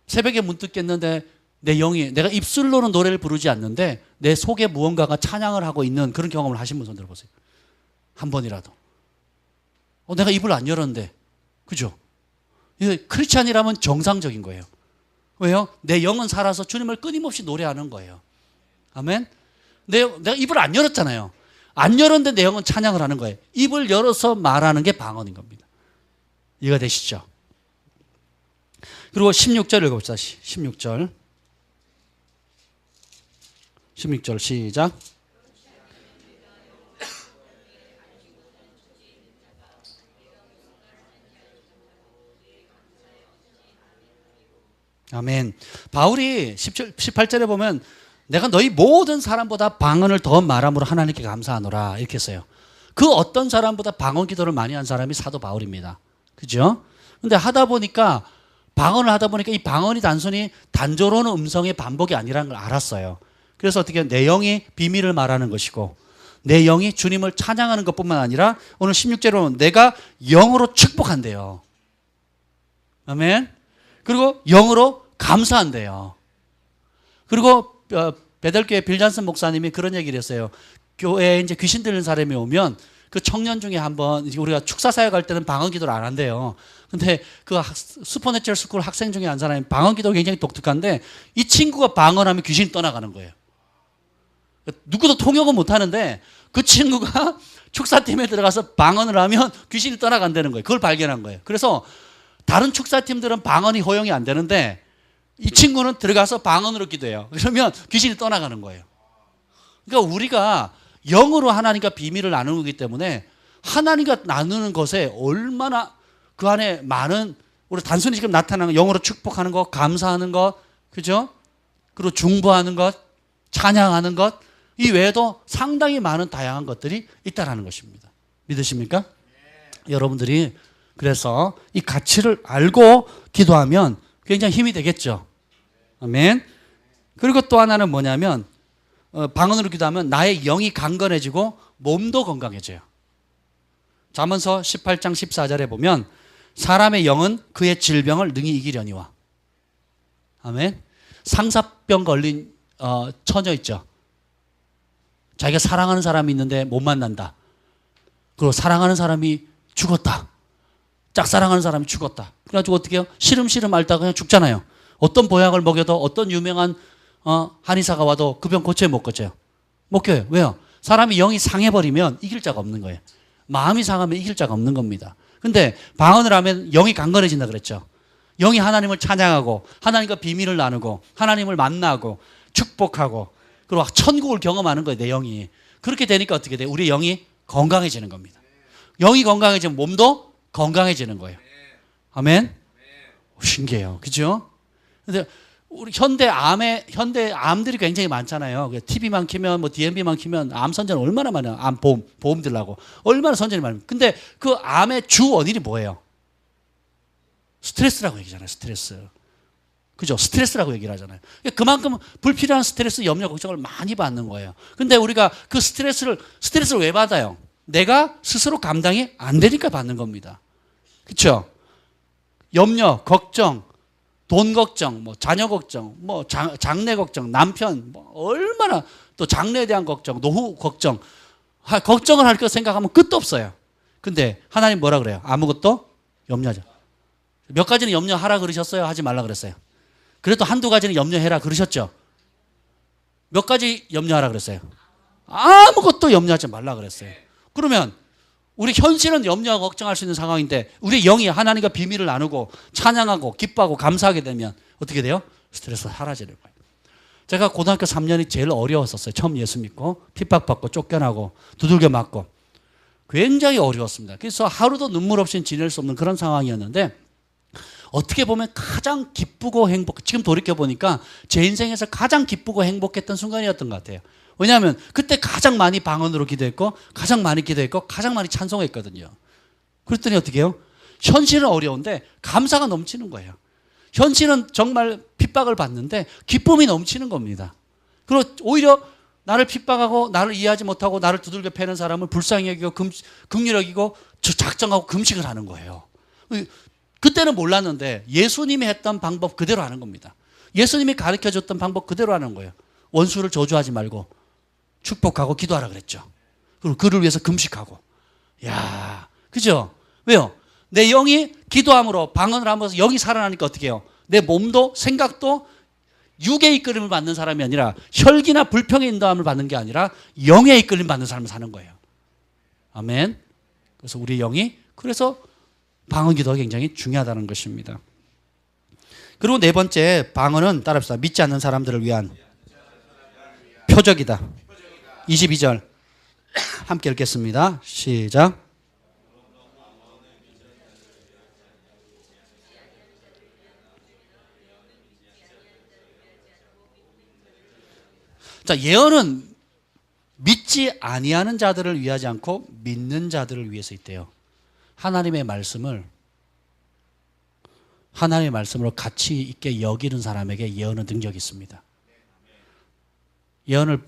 새벽에 문득 깼는데 내 영이, 내가 입술로는 노래를 부르지 않는데 내 속에 무언가가 찬양을 하고 있는 그런 경험을 하신 분 손 들어보세요. 한 번이라도. 내가 입을 안 열었는데. 그죠? 크리스찬이라면 정상적인 거예요. 왜요? 내 영은 살아서 주님을 끊임없이 노래하는 거예요. 아멘? 내가 입을 안 열었잖아요. 안 열었는데 내 영은 찬양을 하는 거예요. 입을 열어서 말하는 게 방언인 겁니다. 이해가 되시죠? 그리고 16절 읽어봅시다. 16절. 16절 시작. 아멘. 바울이 18절에 보면 내가 너희 모든 사람보다 방언을 더 말함으로 하나님께 감사하노라 이렇게 했어요. 그 어떤 사람보다 방언 기도를 많이 한 사람이 사도 바울입니다. 그죠? 근데 방언을 하다 보니까 이 방언이 단순히 단조로운 음성의 반복이 아니라는 걸 알았어요. 그래서 어떻게 내 영이 비밀을 말하는 것이고 내 영이 주님을 찬양하는 것뿐만 아니라 오늘 16절로 내가 영으로 축복한대요. 아멘. 그리고 영으로 감사한대요. 그리고 베델교회 빌 잔슨 목사님이 그런 얘기를 했어요. 교회에 이제 귀신 들린 사람이 오면 그 청년 중에 한번 우리가 축사 사역 할 때는 방언 기도를 안 한대요. 근데 그 슈퍼내추럴 스쿨 학생 중에 한 사람이 방언 기도가 굉장히 독특한데 이 친구가 방언하면 귀신이 떠나가는 거예요. 누구도 통역은 못 하는데 그 친구가 축사팀에 들어가서 방언을 하면 귀신이 떠나간다는 거예요. 그걸 발견한 거예요. 그래서 다른 축사팀들은 방언이 허용이 안 되는데 이 친구는 들어가서 방언으로 기도해요. 그러면 귀신이 떠나가는 거예요. 그러니까 우리가 영으로 하나님과 비밀을 나누기 때문에 하나님과 나누는 것에 얼마나 그 안에 많은 우리 단순히 지금 나타나는 영으로 축복하는 것, 감사하는 것, 그죠? 그리고 중보하는 것, 찬양하는 것, 이 외에도 상당히 많은 다양한 것들이 있다라는 것입니다. 믿으십니까? 여러분들이 그래서 이 가치를 알고 기도하면 굉장히 힘이 되겠죠. 아멘. 그리고 또 하나는 뭐냐면 방언으로 기도하면 나의 영이 강건해지고 몸도 건강해져요. 잠언서 18장 14절에 보면 사람의 영은 그의 질병을 능히 이기려니와. 아멘. 상사병 걸린 처녀 있죠. 자기가 사랑하는 사람이 있는데 못 만난다. 그리고 사랑하는 사람이 죽었다. 짝사랑하는 사람이 죽었다. 그래가지고 어떻게 해요? 시름시름 앓다가 그냥 죽잖아요. 어떤 보약을 먹여도 어떤 유명한 한의사가 와도 그 병 고쳐요, 못 고쳐요? 못 껴요. 왜요? 사람이 영이 상해버리면 이길 자가 없는 거예요. 마음이 상하면 이길 자가 없는 겁니다. 근데 방언을 하면 영이 강건해진다 그랬죠. 영이 하나님을 찬양하고 하나님과 비밀을 나누고 하나님을 만나고 축복하고 그리고 천국을 경험하는 거예요, 내 영이. 그렇게 되니까 어떻게 돼요? 우리 영이 건강해지는 겁니다. 영이 건강해지면 몸도 건강해지는 거예요. 아멘? 신기해요. 그죠? 근데 우리 현대 암들이 굉장히 많잖아요. TV만 키면 뭐 DMB만 키면 암 선전 얼마나 많아요. 암 보험 들라고. 얼마나 선전이 많아요. 근데 그 암의 주 원인이 뭐예요? 스트레스라고 얘기하잖아요. 스트레스. 그죠? 스트레스라고 얘기를 하잖아요. 그만큼 불필요한 스트레스, 염려, 걱정을 많이 받는 거예요. 근데 우리가 그 스트레스를 왜 받아요? 내가 스스로 감당이 안 되니까 받는 겁니다. 그렇죠? 염려, 걱정, 돈 걱정, 뭐 자녀 걱정, 뭐 장래 걱정, 남편, 뭐 얼마나 또 장래에 대한 걱정, 노후 걱정, 걱정을 할 거 생각하면 끝도 없어요. 근데 하나님 뭐라 그래요? 아무것도 염려하자. 몇 가지는 염려하라 그러셨어요? 하지 말라 그랬어요? 그래도 한두 가지는 염려해라 그러셨죠? 몇 가지 염려하라 그랬어요? 아무것도 염려하지 말라 그랬어요. 그러면 우리 현실은 염려하고 걱정할 수 있는 상황인데 우리 영이 하나님과 비밀을 나누고 찬양하고 기뻐하고 감사하게 되면 어떻게 돼요? 스트레스가 사라지는 거예요. 제가 고등학교 3년이 제일 어려웠었어요. 처음 예수 믿고 핍박받고 쫓겨나고 두들겨 맞고 굉장히 어려웠습니다. 그래서 하루도 눈물 없이 지낼 수 없는 그런 상황이었는데 어떻게 보면 가장 기쁘고 지금 돌이켜보니까 제 인생에서 가장 기쁘고 행복했던 순간이었던 것 같아요. 왜냐하면 그때 가장 많이 방언으로 기도했고 가장 많이 기도했고 가장 많이 찬송했거든요. 그랬더니 어떻게 해요? 현실은 어려운데 감사가 넘치는 거예요. 현실은 정말 핍박을 받는데 기쁨이 넘치는 겁니다. 그리고 오히려 나를 핍박하고 나를 이해하지 못하고 나를 두들겨 패는 사람을 불쌍히 여기고 긍휼히 여기고 작정하고 금식을 하는 거예요. 그때는 몰랐는데 예수님이 했던 방법 그대로 하는 겁니다. 예수님이 가르쳐줬던 방법 그대로 하는 거예요. 원수를 저주하지 말고 축복하고 기도하라 그랬죠. 그리고 그를 위해서 금식하고. 야, 그죠? 왜요? 내 영이 기도함으로 방언을 하면서 영이 살아나니까 어떻게 해요? 내 몸도 생각도 육의 이끌림을 받는 사람이 아니라 혈기나 불평의 인도함을 받는 게 아니라 영의 이끌림 받는 사람을 사는 거예요. 아멘. 그래서 우리 영이 그래서 방언 기도가 굉장히 중요하다는 것입니다. 그리고 네 번째 방언은 따라합시다. 믿지 않는 사람들을 위한 표적이다. 22절 함께 읽겠습니다. 시작. 자, 예언은 믿지 아니하는 자들을 위하지 않고 믿는 자들을 위해서 있대요. 하나님의 말씀으로 가치 있게 여기는 사람에게 예언은 능력이 있습니다. 예언을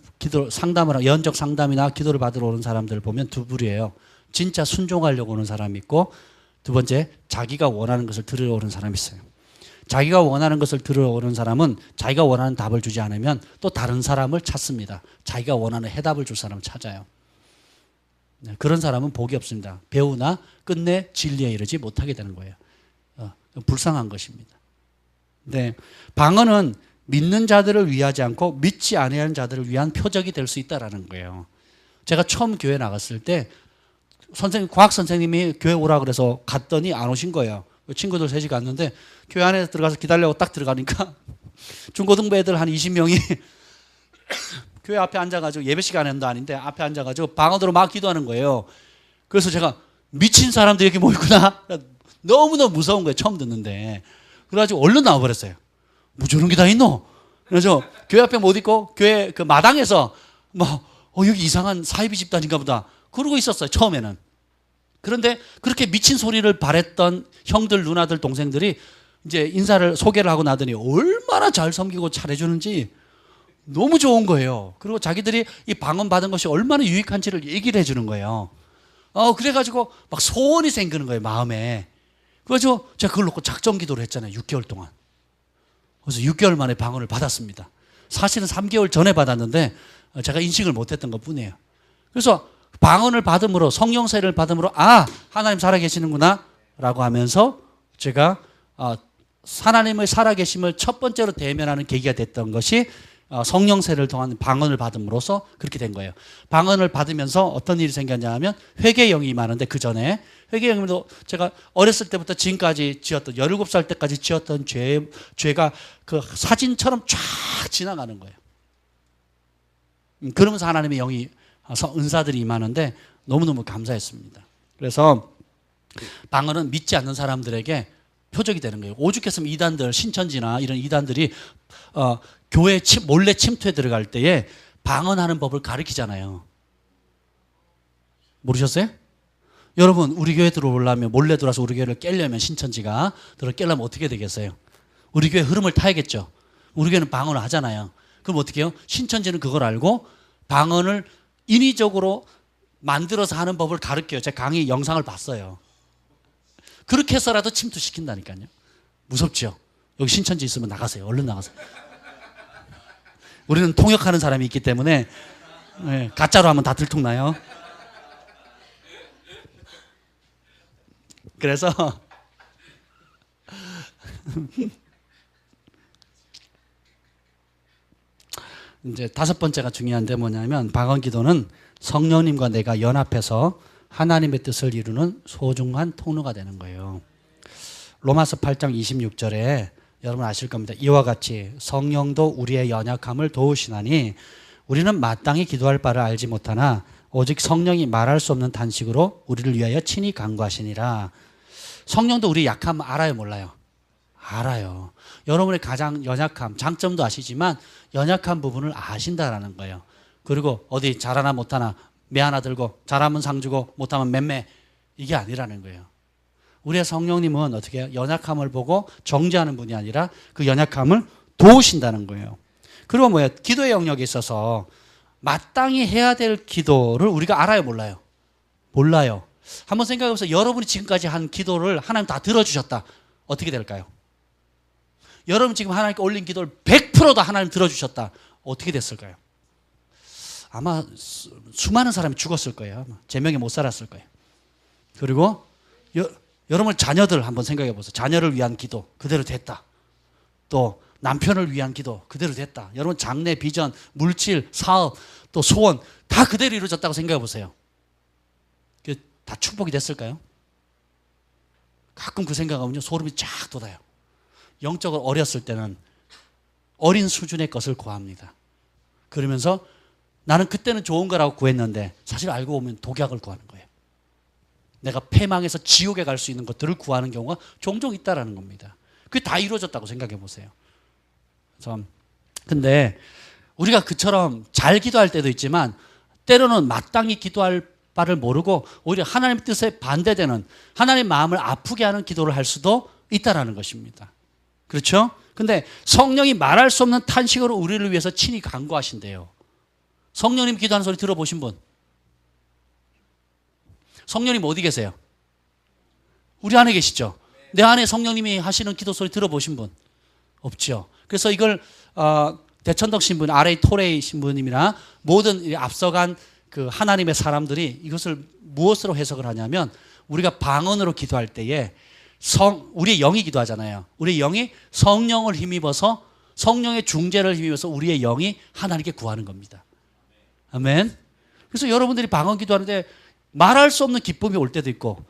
예언적 상담이나 기도를 받으러 오는 사람들 보면 두 부류예요. 진짜 순종하려고 오는 사람이 있고 두 번째 자기가 원하는 것을 들으러 오는 사람이 있어요. 자기가 원하는 것을 들어오는 사람은 자기가 원하는 답을 주지 않으면 또 다른 사람을 찾습니다. 자기가 원하는 해답을 줄 사람을 찾아요. 그런 사람은 복이 없습니다. 배우나 끝내 진리에 이르지 못하게 되는 거예요. 불쌍한 것입니다. 네, 방언은 믿는 자들을 위하지 않고 믿지 아니하는 자들을 위한 표적이 될 수 있다라는 거예요. 제가 처음 교회 나갔을 때 과학 선생님이 교회 오라 그래서 갔더니 안 오신 거예요. 친구들 셋이 갔는데 교회 안에 들어가서 기다려고 딱 들어가니까 중고등부 애들 한 20명이 교회 앞에 앉아가지고 예배 시간도 아닌데 앞에 앉아가지고 방언으로 막 기도하는 거예요. 그래서 제가 미친 사람들이 여기 모였구나. 너무너무 무서운 거예요. 처음 듣는데. 그래가지고 얼른 나와버렸어요. 뭐 저런 게 다 있노? 그래서 교회 앞에 못 있고 교회 그 마당에서 여기 이상한 사이비 집단인가 보다. 그러고 있었어요. 처음에는. 그런데 그렇게 미친 소리를 바랬던 형들, 누나들, 동생들이 이제 소개를 하고 나더니 얼마나 잘 섬기고 잘해주는지 너무 좋은 거예요. 그리고 자기들이 이 방언 받은 것이 얼마나 유익한지를 얘기를 해주는 거예요. 그래가지고 막 소원이 생기는 거예요, 마음에. 그래서 제가 그걸 놓고 작정 기도를 했잖아요, 6개월 동안. 그래서 6개월 만에 방언을 받았습니다. 사실은 3개월 전에 받았는데 제가 인식을 못했던 것 뿐이에요. 그래서 방언을 받음으로, 성령 세례를 받음으로 하나님 살아계시는구나 라고 하면서 제가 하나님의 살아계심을 첫 번째로 대면하는 계기가 됐던 것이 성령 세례를 통한 방언을 받음으로써 그렇게 된 거예요. 방언을 받으면서 어떤 일이 생겼냐 하면 회개의 영이 임하는데, 그 전에 회개의 영도 제가 어렸을 때부터 지금까지 지었던 17살 때까지 지었던 죄가 그 사진처럼 쫙 지나가는 거예요. 그러면서 하나님의 영이 은사들이 임하는데 너무너무 감사했습니다. 그래서 방언은 믿지 않는 사람들에게 표적이 되는 거예요. 오죽했으면 이단들, 신천지나 이런 이단들이 교회 몰래 침투에 들어갈 때에 방언하는 법을 가르치잖아요. 모르셨어요? 여러분, 우리 교회 들어오려면, 몰래 들어와서 우리 교회를 깨려면, 신천지가 깨려면 어떻게 되겠어요? 우리 교회 흐름을 타야겠죠. 우리 교회는 방언을 하잖아요. 그럼 어떻게 해요? 신천지는 그걸 알고 방언을 인위적으로 만들어서 하는 법을 가르쳐요. 제가 강의 영상을 봤어요. 그렇게 해서라도 침투시킨다니까요. 무섭죠? 여기 신천지 있으면 나가세요. 얼른 나가세요. 우리는 통역하는 사람이 있기 때문에 가짜로 하면 다 들통나요. 그래서 이제 5번째가 중요한데 뭐냐면, 방언 기도는 성령님과 내가 연합해서 하나님의 뜻을 이루는 소중한 통로가 되는 거예요. 로마서 8장 26절에 여러분 아실 겁니다. 이와 같이 성령도 우리의 연약함을 도우시나니 우리는 마땅히 기도할 바를 알지 못하나 오직 성령이 말할 수 없는 탄식으로 우리를 위하여 친히 간구하시니라. 성령도 우리 약함 알아요, 몰라요? 알아요. 여러분의 가장 연약함, 장점도 아시지만 연약한 부분을 아신다라는 거예요. 그리고 어디 잘하나 못하나 매 하나 들고 잘하면 상 주고 못하면 맴매, 이게 아니라는 거예요. 우리의 성령님은 어떻게 해요? 연약함을 보고 정죄하는 분이 아니라 그 연약함을 도우신다는 거예요. 그리고 뭐예요? 기도의 영역에 있어서 마땅히 해야 될 기도를 우리가 알아요, 몰라요? 몰라요. 한번 생각해 보세요. 여러분이 지금까지 한 기도를 하나님 다 들어주셨다. 어떻게 될까요? 여러분 지금 하나님께 올린 기도를 100%다 하나님 들어주셨다. 어떻게 됐을까요? 아마 수많은 사람이 죽었을 거예요. 아마 제명에 못 살았을 거예요. 그리고 여러분 자녀들 한번 생각해 보세요. 자녀를 위한 기도 그대로 됐다. 또 남편을 위한 기도 그대로 됐다. 여러분 장래, 비전, 물질, 사업, 또 소원 다 그대로 이루어졌다고 생각해 보세요. 다 축복이 됐을까요? 가끔 그 생각하면요 소름이 쫙 돋아요. 영적으로 어렸을 때는 어린 수준의 것을 구합니다. 그러면서 나는 그때는 좋은 거라고 구했는데 사실 알고 보면 독약을 구하는 거예요. 내가 패망해서 지옥에 갈 수 있는 것들을 구하는 경우가 종종 있다라는 겁니다. 그게 다 이루어졌다고 생각해 보세요. 근데 우리가 그처럼 잘 기도할 때도 있지만 때로는 마땅히 기도할 바를 모르고 오히려 하나님 뜻에 반대되는, 하나님 마음을 아프게 하는 기도를 할 수도 있다라는 것입니다. 그렇죠? 근데 성령이 말할 수 없는 탄식으로 우리를 위해서 친히 간구하신대요. 성령님 기도하는 소리 들어보신 분? 성령님 어디 계세요? 우리 안에 계시죠? 내 안에 성령님이 하시는 기도 소리 들어보신 분? 없죠. 그래서 이걸 대천덕 신부님, RA 토레이 신부님이나 모든 앞서간 그 하나님의 사람들이 이것을 무엇으로 해석을 하냐면, 우리가 방언으로 기도할 때에 우리의 영이 기도하잖아요. 우리의 영이 성령을 힘입어서, 성령의 중재를 힘입어서 우리의 영이 하나님께 구하는 겁니다. 아멘. 그래서 여러분들이 방언 기도하는데 말할 수 없는 기쁨이 올 때도 있고,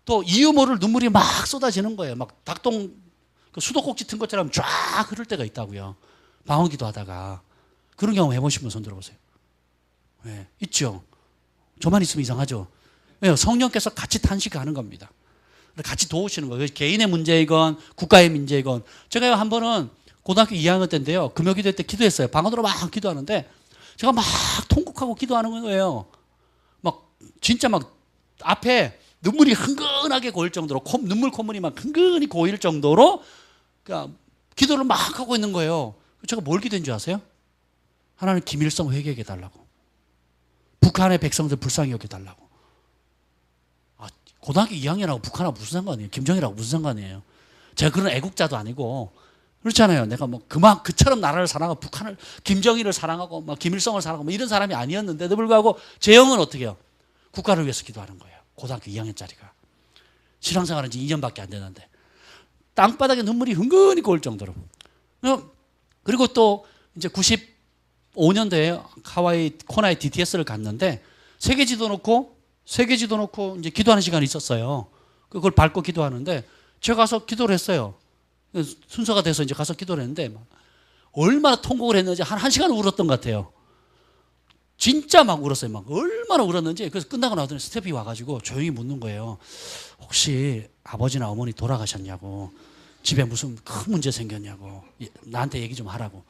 또 이유 모를 눈물이 막 쏟아지는 거예요. 막 닭똥 그 수도꼭지 튼 것처럼 쫙 흐를 때가 있다고요. 방언 기도하다가. 그런 경험 해보신 분 손 들어보세요. 네, 있죠. 저만 있으면 이상하죠. 왜요? 성령께서 같이 탄식하는 겁니다. 같이 도우시는 거예요. 개인의 문제이건 국가의 문제이건. 제가 한 번은 고등학교 2학년 때인데요, 금요기도 때 기도했어요. 방언으로 막 기도하는데 제가 막 통곡하고 기도하는 거예요. 막 진짜 막 앞에 눈물이 흥건하게 고일 정도로, 눈물 콧물이 막 흥건히 고일 정도로 그러니까 기도를 막 하고 있는 거예요. 제가 뭘 기도한 줄 아세요? 하나님 김일성 회개해 달라고, 북한의 백성들 불쌍히 여겨 달라고. 고등학교 2학년하고 북한하고 무슨 상관이에요? 김정일하고 무슨 상관이에요? 제가 그런 애국자도 아니고 그렇잖아요. 내가 뭐 그처럼 나라를 사랑하고 북한을, 김정일을 사랑하고 막 김일성을 사랑하고 뭐 이런 사람이 아니었는데도 불구하고 제 영은 어떻게 해요? 국가를 위해서 기도하는 거예요. 고등학교 2학년짜리가. 신앙생활은 이제 2년밖에 안 되는데 땅바닥에 눈물이 흥건히 고일 정도로. 그리고 또 이제 95년도에 하와이 코나에 DTS를 갔는데 세계 지도 놓고 이제 기도하는 시간이 있었어요. 그걸 밟고 기도하는데 제가 가서 기도를 했어요. 순서가 돼서 이제 가서 기도를 했는데 얼마나 통곡을 했는지 한 1시간 울었던 것 같아요. 진짜 막 울었어요. 막 얼마나 울었는지. 그래서 끝나고 나더니 스태프이 와가지고 조용히 묻는 거예요. 혹시 아버지나 어머니 돌아가셨냐고, 집에 무슨 큰 문제 생겼냐고, 나한테 얘기 좀 하라고.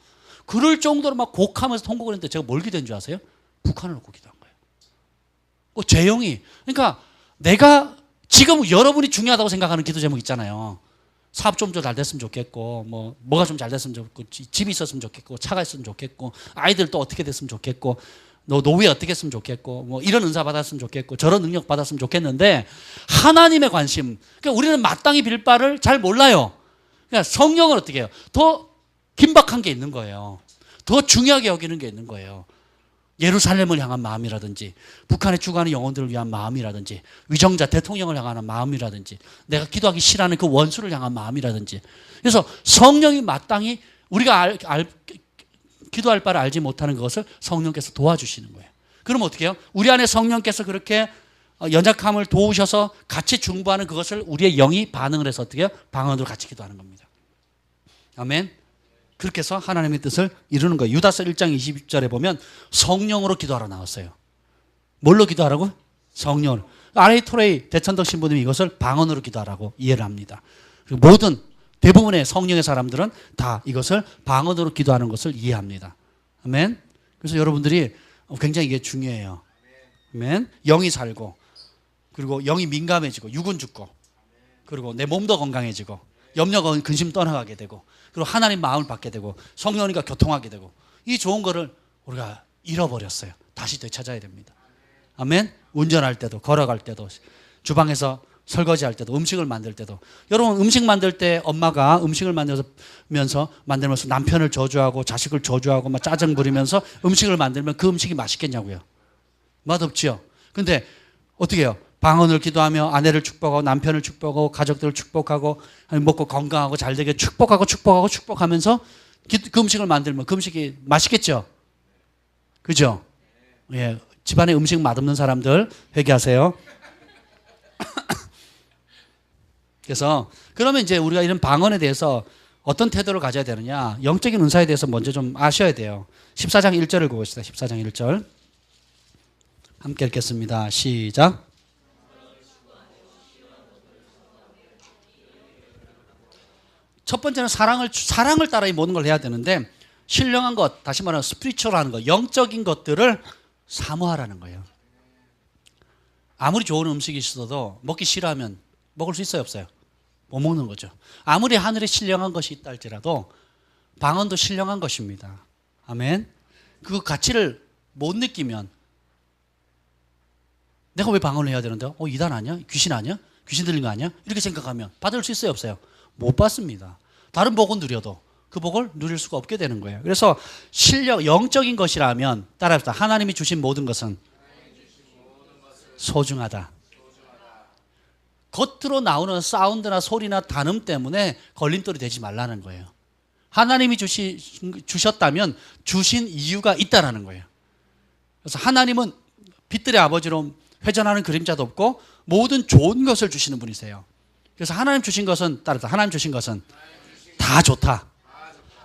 그럴 정도로 막 곡하면서 통곡을 했는데 제가 뭘 기도한 줄 아세요? 북한을 놓고 기도한 거예요. 제 영이. 그러니까 내가 지금 여러분이 중요하다고 생각하는 기도 제목 있잖아요. 사업 좀 잘 됐으면 좋겠고, 뭐가 좀 잘 됐으면 좋겠고, 집이 있었으면 좋겠고, 차가 있었으면 좋겠고, 아이들 또 어떻게 됐으면 좋겠고, 너 노후에 어떻게 했으면 좋겠고, 뭐 이런 은사 받았으면 좋겠고, 저런 능력 받았으면 좋겠는데, 하나님의 관심. 그러니까 우리는 마땅히 빌 바를 잘 몰라요. 그러니까 성령은 어떻게 해요? 더 긴박한 게 있는 거예요. 더 중요하게 여기는 게 있는 거예요. 예루살렘을 향한 마음이라든지, 북한에 죽어가는 영혼들을 위한 마음이라든지, 위정자 대통령을 향하는 마음이라든지, 내가 기도하기 싫어하는 그 원수를 향한 마음이라든지. 그래서 성령이 마땅히 우리가 기도할 바를 알지 못하는 것을 성령께서 도와주시는 거예요. 그럼 어떻게 해요? 우리 안에 성령께서 그렇게 연약함을 도우셔서 같이 중보하는 그것을 우리의 영이 반응을 해서 어떻게 해요? 방언으로 같이 기도하는 겁니다. 아멘. 그렇게 해서 하나님의 뜻을 이루는 거예요. 유다서 1장 20절에 보면 성령으로 기도하러 나왔어요. 뭘로 기도하라고? 성령으로. RA 토레이 대천덕 신부님이 이것을 방언으로 기도하라고 이해를 합니다. 모든 대부분의 성령의 사람들은 다 이것을 방언으로 기도하는 것을 이해합니다. 아멘. 그래서 여러분들이 굉장히 이게 중요해요. 아멘. 영이 살고, 그리고 영이 민감해지고, 육은 죽고, 그리고 내 몸도 건강해지고, 염려가 근심 떠나가게 되고, 그리고 하나님 마음을 받게 되고, 성령님과 교통하게 되고, 이 좋은 거를 우리가 잃어버렸어요. 다시 되찾아야 됩니다. 아멘. 운전할 때도, 걸어갈 때도, 주방에서 설거지할 때도, 음식을 만들 때도. 여러분, 음식 만들 때 엄마가 음식을 만들면서 남편을 저주하고 자식을 저주하고 막 짜증 부리면서 음식을 만들면 그 음식이 맛있겠냐고요? 맛없지요. 근데 어떻게 해요? 방언을 기도하며 아내를 축복하고 남편을 축복하고 가족들을 축복하고 먹고 건강하고 잘되게 축복하면서 그 음식을 만들면 그 음식이 맛있겠죠? 그죠? 예. 집안에 음식 맛없는 사람들 회개하세요. 그래서 그러면 이제 우리가 이런 방언에 대해서 어떤 태도를 가져야 되느냐, 영적인 은사에 대해서 먼저 좀 아셔야 돼요. 14장 1절을 보겠습니다. 14장 1절 함께 읽겠습니다. 시작. 첫 번째는 사랑을 따라 이 모든 걸 해야 되는데, 신령한 것, 다시 말하면 스피리추얼한 것, 영적인 것들을 사모하라는 거예요. 아무리 좋은 음식이 있어도 먹기 싫어하면 먹을 수 있어요, 없어요? 못 먹는 거죠. 아무리 하늘에 신령한 것이 있다 할지라도 방언도 신령한 것입니다. 아멘. 그 가치를 못 느끼면, 내가 왜 방언을 해야 되는데? 이단 아니야? 귀신 아니야? 귀신 들린 거 아니야? 이렇게 생각하면 받을 수 있어요, 없어요? 못 받습니다. 다른 복은 누려도 그 복을 누릴 수가 없게 되는 거예요. 그래서 실력, 영적인 것이라면 따라합시다. 하나님이 주신 모든 것은 소중하다. 겉으로 나오는 사운드나 소리나 단음 때문에 걸림돌이 되지 말라는 거예요. 하나님이 주셨다면 주신 이유가 있다라는 거예요. 그래서 하나님은 빛들의 아버지로 회전하는 그림자도 없고 모든 좋은 것을 주시는 분이세요. 그래서 하나님 주신 것은 따르다. 하나님 주신 것은 다 좋다.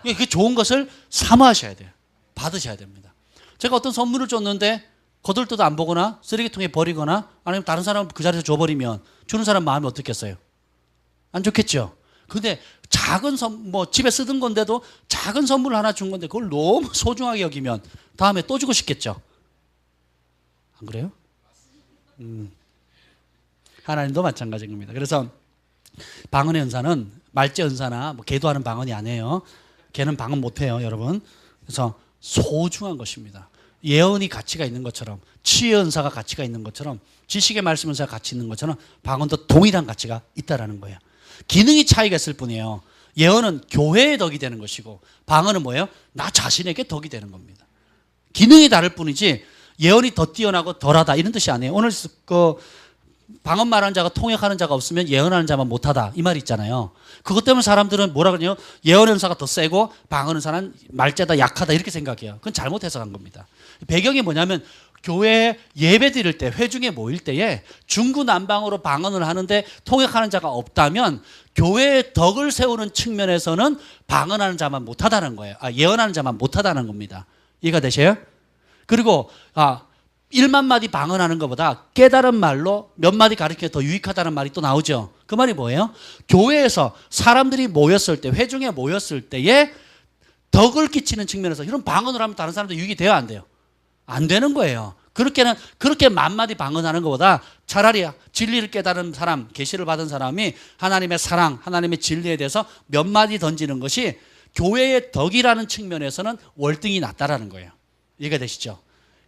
그 좋은 것을 사모하셔야 돼요. 받으셔야 됩니다. 제가 어떤 선물을 줬는데 거들떠도 안 보거나 쓰레기통에 버리거나 아니면 다른 사람 그 자리에서 줘버리면 주는 사람 마음이 어떻겠어요? 안 좋겠죠? 근데 작은 뭐 집에 쓰던 건데도 작은 선물 하나 준 건데 그걸 너무 소중하게 여기면 다음에 또 주고 싶겠죠? 안 그래요? 하나님도 마찬가지인 겁니다. 그래서 방언의 은사는 말제 은사나 뭐 개도하는 방언이 아니에요. 개는 방언 못해요, 여러분. 그래서 소중한 것입니다. 예언이 가치가 있는 것처럼, 치유 은사가 가치가 있는 것처럼, 지식의 말씀 은사가 가치 있는 것처럼 방언도 동일한 가치가 있다라는 거예요. 기능이 차이가 있을 뿐이에요. 예언은 교회의 덕이 되는 것이고 방언은 뭐예요? 나 자신에게 덕이 되는 겁니다. 기능이 다를 뿐이지 예언이 더 뛰어나고 덜하다 이런 뜻이 아니에요. 오늘 그 방언 말하는 자가 통역하는 자가 없으면 예언하는 자만 못하다 이 말이 있잖아요. 그것 때문에 사람들은 뭐라 그러냐요? 예언 은사가 더 세고 방언 은사는 말재다 약하다 이렇게 생각해요. 그건 잘못 해석한 겁니다. 배경이 뭐냐면 교회에 예배 드릴 때 회중에 모일 때에 중구난방으로 방언을 하는데 통역하는 자가 없다면 교회의 덕을 세우는 측면에서는 방언하는 자만 못하다는 거예요. 예언하는 자만 못하다는 겁니다. 이해가 되세요? 그리고 1만 마디 방언하는 것보다 깨달은 말로 몇 마디 가르치는 게 더 유익하다는 말이 또 나오죠. 그 말이 뭐예요? 교회에서 사람들이 모였을 때, 회중에 모였을 때에 덕을 끼치는 측면에서 이런 방언을 하면 다른 사람도 유익이 돼요, 안 돼요? 안 되는 거예요. 그렇게 만마디 방언하는 것보다 차라리 진리를 깨달은 사람, 계시를 받은 사람이 하나님의 사랑, 하나님의 진리에 대해서 몇 마디 던지는 것이 교회의 덕이라는 측면에서는 월등히 낫다라는 거예요. 이해가 되시죠?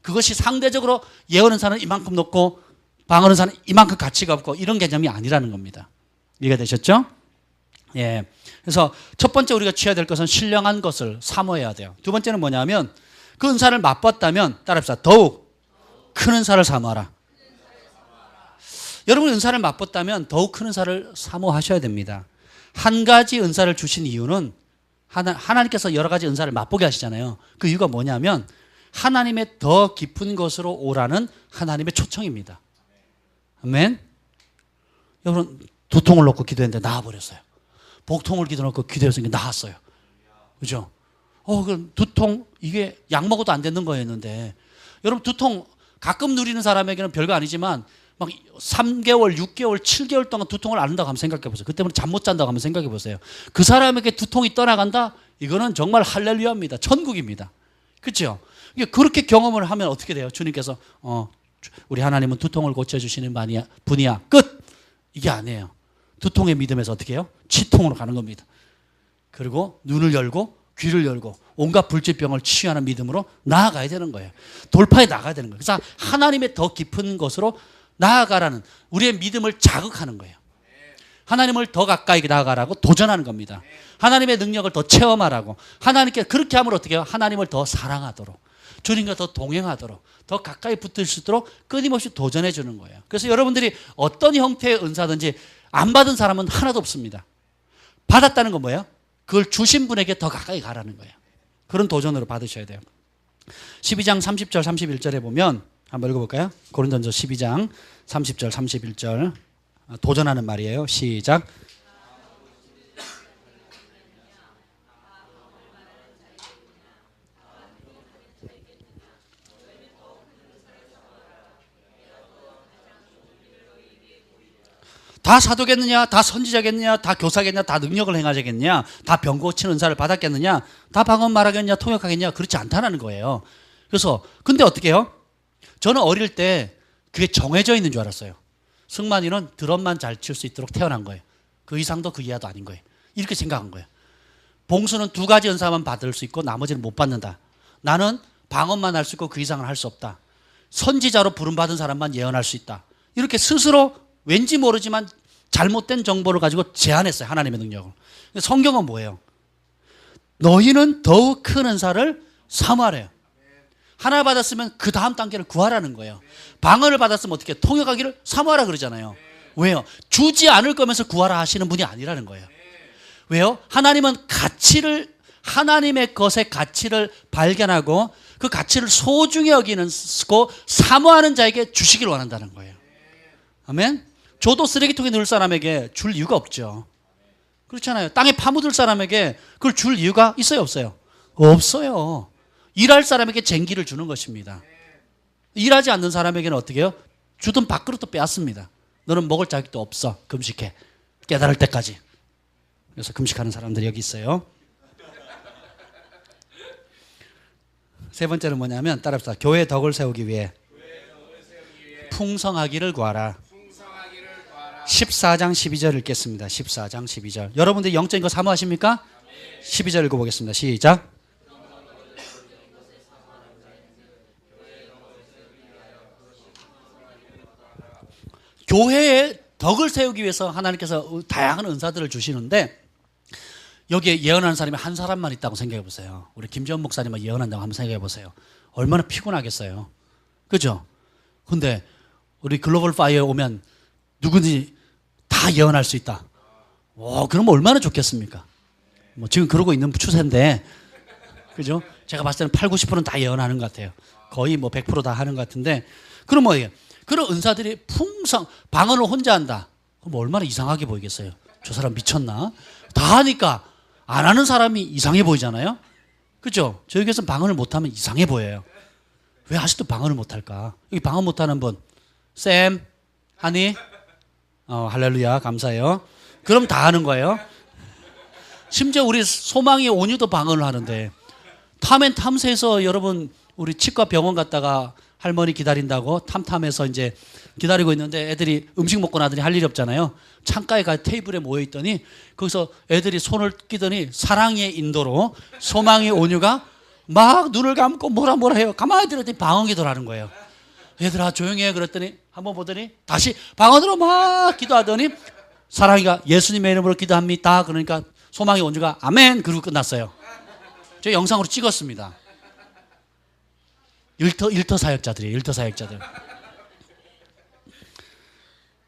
그것이 상대적으로 예언 은사는 이만큼 높고 방언 은사는 이만큼 가치가 없고 이런 개념이 아니라는 겁니다. 이해가 되셨죠? 예. 그래서 첫 번째 우리가 취해야 될 것은 신령한 것을 사모해야 돼요. 두 번째는 뭐냐면 그 은사를 맛봤다면 따라합시다. 더욱 큰 은사를 사모하라. 여러분 은사를 맛봤다면 더욱 큰 은사를 사모하셔야 됩니다. 한 가지 은사를 주신 이유는 하나님께서 여러 가지 은사를 맛보게 하시잖아요. 그 이유가 뭐냐면 하나님의 더 깊은 것으로 오라는 하나님의 초청입니다. 아멘. 여러분 두통을 놓고 기도했는데 나아버렸어요. 복통을 기도 놓고 기도했으니까 나았어요. 그죠? 그럼 두통 이게 약 먹어도 안 되는 거였는데 여러분 두통 가끔 누리는 사람에게는 별거 아니지만 막 3개월, 6개월, 7개월 동안 두통을 앓는다고 한번 생각해 보세요. 그때문에 잠 못 잔다고 한번 생각해 보세요. 그 사람에게 두통이 떠나간다? 이거는 정말 할렐루야입니다. 천국입니다. 그렇죠? 그렇게 경험을 하면 어떻게 돼요? 주님께서 우리 하나님은 두통을 고쳐주시는 분이야. 끝! 이게 아니에요. 두통의 믿음에서 어떻게 해요? 치통으로 가는 겁니다. 그리고 눈을 열고 귀를 열고 온갖 불질병을 치유하는 믿음으로 나아가야 되는 거예요. 돌파해 나가야 되는 거예요. 그래서 하나님의 더 깊은 것으로 나아가라는 우리의 믿음을 자극하는 거예요. 하나님을 더 가까이 나아가라고 도전하는 겁니다. 하나님의 능력을 더 체험하라고. 하나님께 그렇게 하면 어떻게 해요? 하나님을 더 사랑하도록, 주님과 더 동행하도록, 더 가까이 붙을 수 있도록 끊임없이 도전해 주는 거예요. 그래서 여러분들이 어떤 형태의 은사든지 안 받은 사람은 하나도 없습니다. 받았다는 건 뭐예요? 그걸 주신 분에게 더 가까이 가라는 거예요. 그런 도전으로 받으셔야 돼요. 12장 30절 31절에 보면 한번 읽어볼까요? 고린도전서 12장 30절 31절 도전하는 말이에요. 시작. 다 사도겠느냐? 다 선지자겠느냐? 다 교사겠느냐? 다 능력을 행하자겠느냐? 다 병 고치는 은사를 받았겠느냐? 다 방언 말하겠느냐? 통역하겠느냐? 그렇지 않다는 거예요. 그래서 근데 어떻게 해요? 저는 어릴 때 그게 정해져 있는 줄 알았어요. 승만이는 드럼만 잘 칠 수 있도록 태어난 거예요. 그 이상도 그 이하도 아닌 거예요. 이렇게 생각한 거예요. 봉수는 2가지 은사만 받을 수 있고 나머지는 못 받는다. 나는 방언만 할 수 있고 그 이상을 할 수 없다. 선지자로 부름받은 사람만 예언할 수 있다. 이렇게 스스로 왠지 모르지만 잘못된 정보를 가지고 제한했어요. 하나님의 능력을. 성경은 뭐예요? 너희는 더욱 큰 은사를 사모하래요. 하나 받았으면 그 다음 단계를 구하라는 거예요. 방언을 받았으면 어떻게 통역하기를 사모하라 그러잖아요. 왜요? 주지 않을 거면서 구하라 하시는 분이 아니라는 거예요. 왜요? 하나님은 하나님의 것의 가치를 발견하고 그 가치를 소중히 여기는 사모하는 자에게 주시기를 원한다는 거예요. 아멘? 저도 쓰레기통에 넣을 사람에게 줄 이유가 없죠. 그렇잖아요. 땅에 파묻을 사람에게 그걸 줄 이유가 있어요, 없어요? 없어요. 일할 사람에게 쟁기를 주는 것입니다. 일하지 않는 사람에게는 어떻게 해요? 주던 밥그릇도 빼앗습니다. 너는 먹을 자격도 없어. 금식해. 깨달을 때까지. 그래서 금식하는 사람들이 여기 있어요. 세 번째는 뭐냐면 따라합시다. 교회의 덕을 세우기 위해 풍성하기를 구하라. 14장 12절 읽겠습니다. 14장 12절. 여러분들이 영적인 거 사모하십니까? 12절 읽어보겠습니다. 시작. 교회의 덕을 세우기 위해서 하나님께서 다양한 은사들을 주시는데 여기에 예언하는 사람이 한 사람만 있다고 생각해 보세요. 우리 김지원 목사님만 예언한다고 한번 생각해 보세요. 얼마나 피곤하겠어요. 그죠? 근데 우리 글로벌 파이어에 오면 누구든지 다 예언할 수 있다. 그럼 얼마나 좋겠습니까? 뭐 지금 그러고 있는 추세인데, 그죠? 제가 봤을 때는 8, 90%는 다 예언하는 것 같아요. 거의 뭐 100% 다 하는 것 같은데, 그럼 뭐예요? 그런 은사들이 방언을 혼자 한다. 그럼 얼마나 이상하게 보이겠어요? 저 사람 미쳤나? 다 하니까 안 하는 사람이 이상해 보이잖아요? 그죠? 저희 교회에서 방언을 못하면 이상해 보여요. 왜 아직도 방언을 못할까? 여기 방언 못하는 분, 쌤, 하니? 할렐루야, 감사해요. 그럼 다 하는 거예요. 심지어 우리 소망의 온유도 방언을 하는데, 탐에서 여러분, 우리 치과 병원 갔다가 할머니 기다린다고 탐에서 이제 기다리고 있는데 애들이 음식 먹고 나더니 할 일이 없잖아요. 창가에 가 테이블에 모여 있더니 거기서 애들이 손을 끼더니 사랑의 인도로 소망의 온유가 막 눈을 감고 뭐라 해요. 가만히 들었더니 방언 기도를 하는 거예요. 얘들아 조용히 해 그랬더니 한번 보더니 다시 방언으로 막 기도하더니 사랑이가 예수님의 이름으로 기도합니다. 그러니까 소망의 온유가 아멘 그러고 끝났어요. 제가 영상으로 찍었습니다. 일터 사역자들이에요. 일터 사역자들.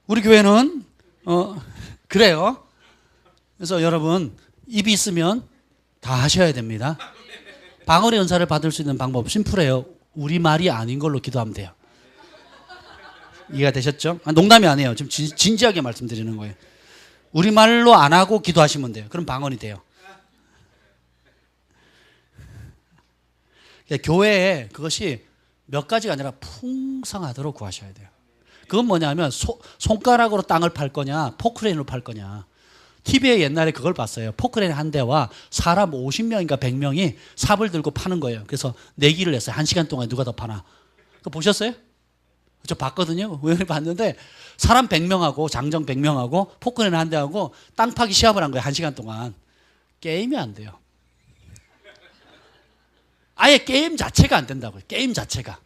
우리 교회는 그래요. 그래서 여러분 입이 있으면 다 하셔야 됩니다. 방언의 은사를 받을 수 있는 방법 심플해요. 우리 말이 아닌 걸로 기도하면 돼요. 이해가 되셨죠? 농담이 아니에요. 좀 진지하게 말씀드리는 거예요. 우리 말로 안 하고 기도하시면 돼요. 그럼 방언이 돼요. 교회에 그것이 몇 가지가 아니라 풍성하도록 구하셔야 돼요. 그건 뭐냐면 손가락으로 땅을 팔 거냐 포크레인으로 팔 거냐. TV에 옛날에 그걸 봤어요. 포크레인 한 대와 사람 50명인가 100명이 삽을 들고 파는 거예요. 그래서 내기를 했어요. 1시간 동안에 누가 더 파나. 그거 보셨어요? 저 봤거든요. 우연히 봤는데 사람 100명하고 장정 100명하고 포크레인 한 대하고 땅 파기 시합을 한 거예요. 1시간 동안. 게임이 안 돼요. 아예 게임 자체가 안 된다고요. 게임 자체가.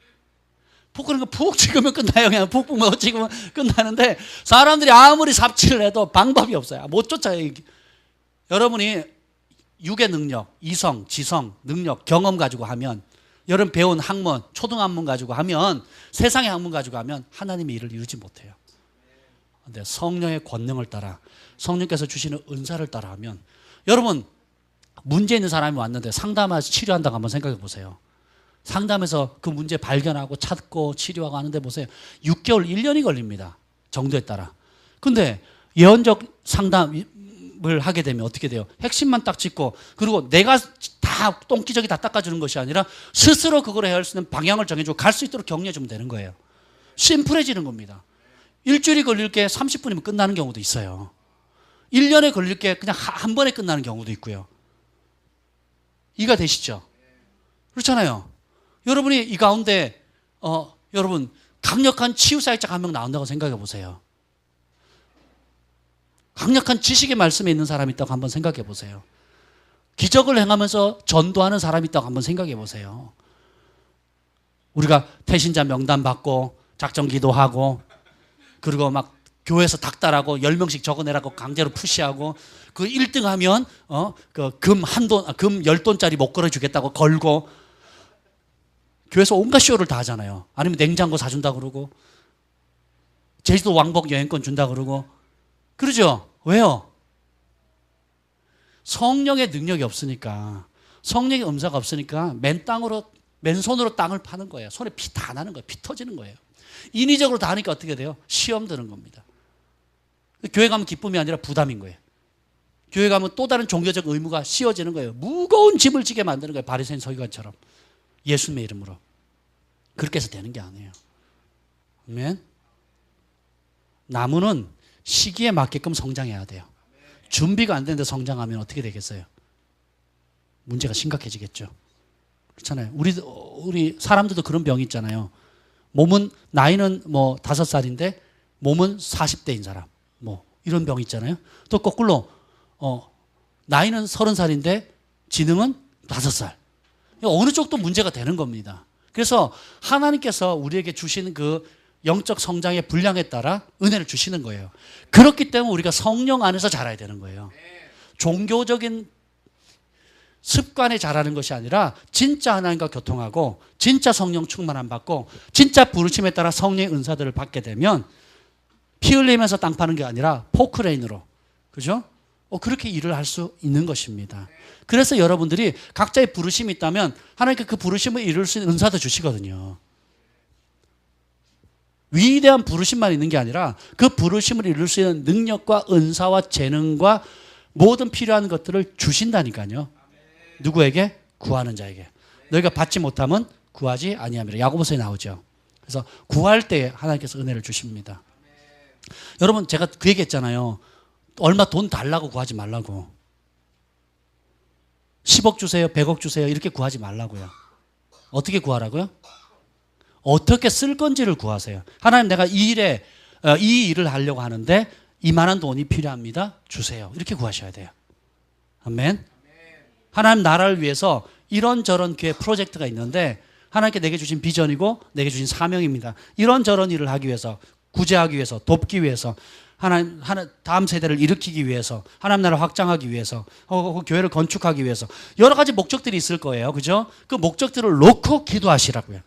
포크는 푹 찍으면 끝나요. 그냥 푹푹 못 찍으면 끝나는데 사람들이 아무리 삽질을 해도 방법이 없어요. 못 쫓아요. 여러분이 육의 능력, 이성, 지성, 능력, 경험 가지고 하면 여러분 배운 학문, 초등학문 가지고 하면 세상의 학문 가지고 하면 하나님의 일을 이루지 못해요. 그런데 성령의 권능을 따라 성령께서 주시는 은사를 따라 하면 여러분 문제 있는 사람이 왔는데 상담하면서 치료한다고 한번 생각해 보세요. 상담해서 그 문제 발견하고 찾고 치료하고 하는데 보세요. 6개월, 1년이 걸립니다. 정도에 따라. 근데 예언적 상담을 하게 되면 어떻게 돼요? 핵심만 딱 짚고 그리고 내가 다 똥기저귀 다 닦아주는 것이 아니라 스스로 그걸 해야 할 수 있는 방향을 정해주고 갈 수 있도록 격려해주면 되는 거예요. 심플해지는 겁니다. 일주일이 걸릴 게 30분이면 끝나는 경우도 있어요. 1년에 걸릴 게 그냥 한 번에 끝나는 경우도 있고요. 이해가 되시죠? 그렇잖아요. 여러분이 이 가운데 여러분 강력한 치유사역자가 한 명 나온다고 생각해 보세요. 강력한 지식의 말씀에 있는 사람이 있다고 한번 생각해 보세요. 기적을 행하면서 전도하는 사람이 있다고 한번 생각해 보세요. 우리가 태신자 명단 받고 작전 기도하고 그리고 막 교회에서 닥달하고 10명씩 적어내라고 강제로 푸시하고 그 1등 하면 그 금 10돈짜리 못 걸어주겠다고 걸고 교회에서 온갖 쇼를 다 하잖아요. 아니면 냉장고 사준다 그러고 제주도 왕복 여행권 준다 그러고 그러죠. 왜요? 성령의 능력이 없으니까, 성령의 음사가 없으니까 맨손으로 땅을 파는 거예요. 손에 피 다 나는 거예요. 피 터지는 거예요. 인위적으로 다 하니까 어떻게 돼요? 시험 드는 겁니다. 교회 가면 기쁨이 아니라 부담인 거예요. 교회 가면 또 다른 종교적 의무가 씌워지는 거예요. 무거운 짐을 지게 만드는 거예요. 바리새인 서기관처럼. 예수님의 이름으로. 그렇게 해서 되는 게 아니에요. 아멘. 나무는 시기에 맞게끔 성장해야 돼요. 준비가 안 되는데 성장하면 어떻게 되겠어요? 문제가 심각해지겠죠. 그렇잖아요. 우리 사람들도 그런 병이 있잖아요. 나이는 5살인데 몸은 40대인 사람. 이런 병이 있잖아요. 또 거꾸로, 나이는 30살인데 지능은 5살. 어느 쪽도 문제가 되는 겁니다. 그래서 하나님께서 우리에게 주시는 그 영적 성장의 분량에 따라 은혜를 주시는 거예요. 그렇기 때문에 우리가 성령 안에서 자라야 되는 거예요. 종교적인 습관에 자라는 것이 아니라 진짜 하나님과 교통하고 진짜 성령 충만함 받고 진짜 부르심에 따라 성령의 은사들을 받게 되면 피 흘리면서 땅 파는 게 아니라 포크레인으로, 그죠? 그렇게 일을 할 수 있는 것입니다. 그래서 여러분들이 각자의 부르심이 있다면 하나님께 그 부르심을 이룰 수 있는 은사도 주시거든요. 위대한 부르심만 있는 게 아니라 그 부르심을 이룰 수 있는 능력과 은사와 재능과 모든 필요한 것들을 주신다니까요. 누구에게? 구하는 자에게. 너희가 받지 못하면 구하지 아니함이라. 야고보서에 나오죠. 그래서 구할 때 하나님께서 은혜를 주십니다. 여러분, 제가 그 얘기했잖아요. 얼마 돈 달라고 구하지 말라고. 10억 주세요, 100억 주세요 이렇게 구하지 말라고요. 어떻게 구하라고요? 어떻게 쓸 건지를 구하세요. 하나님, 내가 이 일을 하려고 하는데 이만한 돈이 필요합니다. 주세요. 이렇게 구하셔야 돼요. 아멘. 하나님 나라를 위해서 이런저런 교회 프로젝트가 있는데 하나님께 내게 주신 비전이고 내게 주신 사명입니다. 이런저런 일을 하기 위해서, 구제하기 위해서, 돕기 위해서, 하나님 다음 세대를 일으키기 위해서, 하나님 나라를 확장하기 위해서, 교회를 건축하기 위해서 여러 가지 목적들이 있을 거예요. 그죠? 그 목적들을 놓고 기도하시라고요.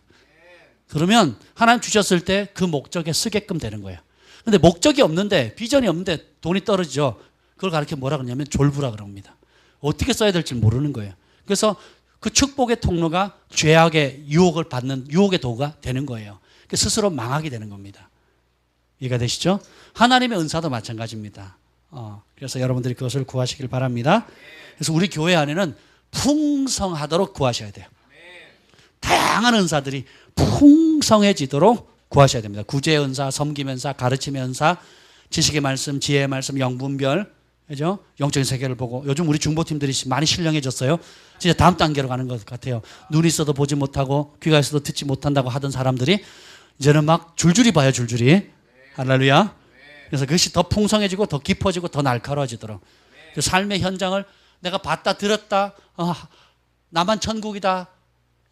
그러면 하나님 주셨을 때 그 목적에 쓰게끔 되는 거예요. 근데 목적이 없는데, 비전이 없는데 돈이 떨어지죠. 그걸 가르쳐 뭐라 그러냐면 졸부라 그럽니다. 어떻게 써야 될지 모르는 거예요. 그래서 그 축복의 통로가 죄악의 유혹을 받는 유혹의 도구가 되는 거예요. 스스로 망하게 되는 겁니다. 이해가 되시죠? 하나님의 은사도 마찬가지입니다. 그래서 여러분들이 그것을 구하시길 바랍니다. 그래서 우리 교회 안에는 풍성하도록 구하셔야 돼요. 다양한 은사들이 풍성해지도록 구하셔야 됩니다. 구제의 은사, 섬김의 은사, 가르침의 은사, 지식의 말씀, 지혜의 말씀, 영분별, 그죠? 영적인 세계를 보고. 요즘 우리 중보팀들이 많이 신령해졌어요. 진짜 다음 단계로 가는 것 같아요. 눈이 있어도 보지 못하고 귀가 있어도 듣지 못한다고 하던 사람들이 이제는 막 줄줄이 봐요, 줄줄이. 할렐루야. 그래서 그것이 더 풍성해지고 더 깊어지고 더 날카로워지도록. 그 삶의 현장을 내가 봤다 들었다, 나만 천국이다,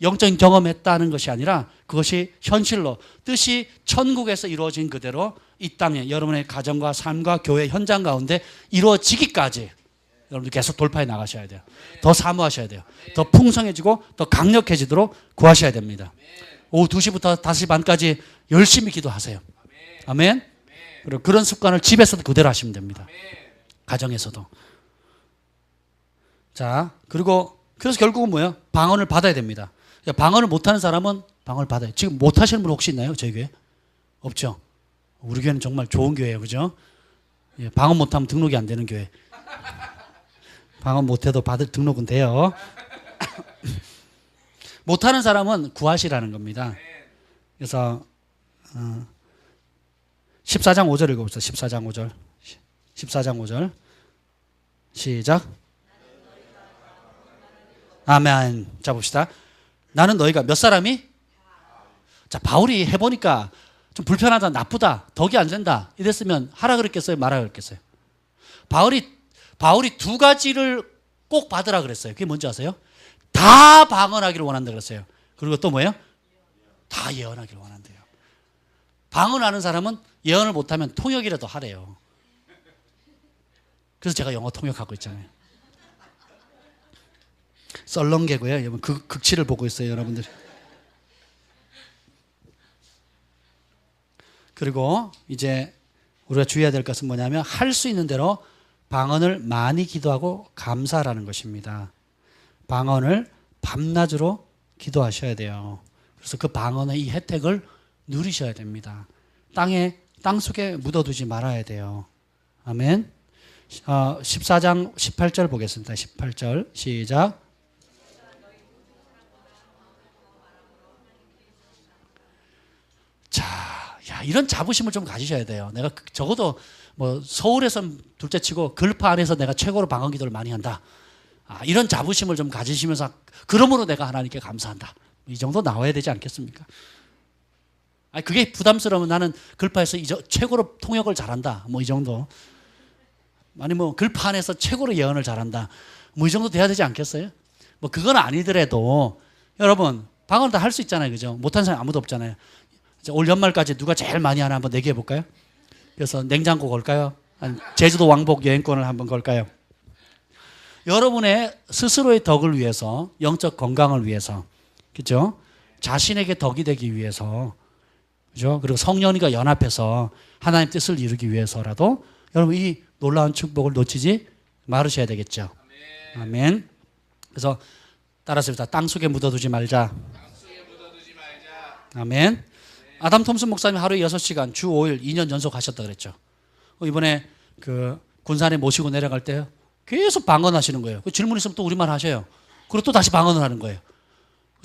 영적인 경험했다는 것이 아니라 그것이 현실로 뜻이 천국에서 이루어진 그대로 이 땅에 여러분의 가정과 삶과 교회 현장 가운데 이루어지기까지 여러분들 계속 돌파해 나가셔야 돼요. 더 사모하셔야 돼요. 더 풍성해지고 더 강력해지도록 구하셔야 됩니다. 오후 2시부터 5시 반까지 열심히 기도하세요. 아멘. 그리고 그런 습관을 집에서도 그대로 하시면 됩니다. 가정에서도. 자, 그리고 그래서 결국은 뭐예요? 방언을 받아야 됩니다. 방언을 못하는 사람은 방언을 받아요. 지금 못하시는 분 혹시 있나요? 저희 교회? 없죠? 우리 교회는 정말 좋은 교회예요. 그죠? 예, 방언 못하면 등록이 안 되는 교회. 방언 못해도 받을 등록은 돼요. 못하는 사람은 구하시라는 겁니다. 그래서 14장 5절 읽어봅시다. 14장 5절. 14장 5절. 시작. 아멘. 자, 봅시다. 나는 너희가 몇 사람이? 자, 바울이 해보니까 좀 불편하다, 나쁘다, 덕이 안 된다 이랬으면 하라 그랬겠어요? 말하라 그랬겠어요? 바울이 두 가지를 꼭 받으라 그랬어요. 그게 뭔지 아세요? 다 방언하기를 원한다 그랬어요. 그리고 또 뭐예요? 다 예언하기를 원한대요. 방언하는 사람은 예언을 못하면 통역이라도 하래요. 그래서 제가 영어 통역하고 있잖아요. 썰렁개고요. 여러분 극치를 보고 있어요, 여러분들. 그리고 이제 우리가 주의해야 될 것은 뭐냐면 할 수 있는 대로 방언을 많이 기도하고 감사하라는 것입니다. 방언을 밤낮으로 기도하셔야 돼요. 그래서 그 방언의 이 혜택을 누리셔야 됩니다. 땅 속에 묻어두지 말아야 돼요. 아멘. 14장 18절 보겠습니다. 18절 시작. 자, 야, 이런 자부심을 좀 가지셔야 돼요. 내가 적어도 뭐 서울에서 둘째치고 글파 안에서 내가 최고로 방언 기도를 많이 한다. 이런 자부심을 좀 가지시면서 그러므로 내가 하나님께 감사한다. 이 정도 나와야 되지 않겠습니까? 그게 부담스러우면 나는 글파에서 최고로 통역을 잘한다. 뭐 이 정도. 아니 뭐 글파 안에서 최고로 예언을 잘한다. 뭐 이 정도 돼야 되지 않겠어요? 뭐 그건 아니더라도 여러분 방언을 다 할 수 있잖아요. 그죠? 못하는 사람이 아무도 없잖아요. 올 연말까지 누가 제일 많이 하나 한번 내기해 볼까요? 그래서 냉장고 걸까요? 아니, 제주도 왕복 여행권을 한번 걸까요? 여러분의 스스로의 덕을 위해서, 영적 건강을 위해서, 그죠? 자신에게 덕이 되기 위해서, 그죠? 그리고 성령님과 연합해서 하나님 뜻을 이루기 위해서라도 여러분 이 놀라운 축복을 놓치지 말으셔야 되겠죠. 아멘. 그래서 따라서 땅 속에 묻어두지 말자. 아멘. 아담 톰슨 목사님 하루에 6시간, 주 5일, 2년 연속 하셨다 그랬죠. 이번에 그 군산에 모시고 내려갈 때 계속 방언하시는 거예요. 질문 있으면 또 우리말 하셔요. 그리고 또 다시 방언을 하는 거예요.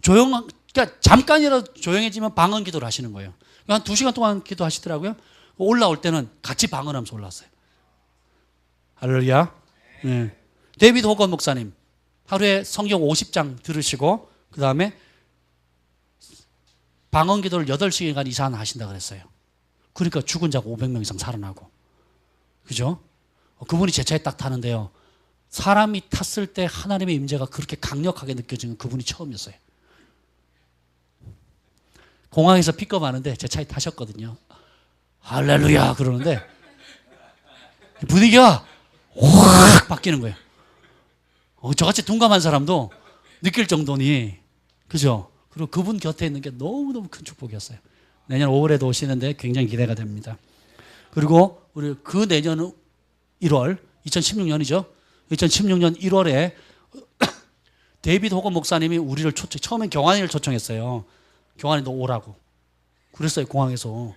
그러니까 잠깐이라도 조용해지면 방언 기도를 하시는 거예요. 한 2시간 동안 기도하시더라고요. 올라올 때는 같이 방언하면서 올라왔어요. 할렐루야. 네. 데이비드 호건 목사님 하루에 성경 50장 들으시고 그 다음에 방언 기도를 8시간 이상 하신다 그랬어요. 그러니까 죽은 자가 500명 이상 살아나고. 그죠? 그분이 제 차에 딱 타는데요. 사람이 탔을 때 하나님의 임재가 그렇게 강력하게 느껴지는 그분이 처음이었어요. 공항에서 픽업하는데 제 차에 타셨거든요. 할렐루야 그러는데 분위기가 확 바뀌는 거예요. 저같이 둔감한 사람도 느낄 정도니. 그죠? 그리고 그분 곁에 있는 게 너무너무 큰 축복이었어요. 내년 5월에도 오시는데 굉장히 기대가 됩니다. 그리고 우리 그 내년 1월, 2016년이죠. 2016년 1월에 데이비드 호건 목사님이 우리를 처음엔 경환이를 초청했어요. 경환이 너 오라고. 그랬어요, 공항에서.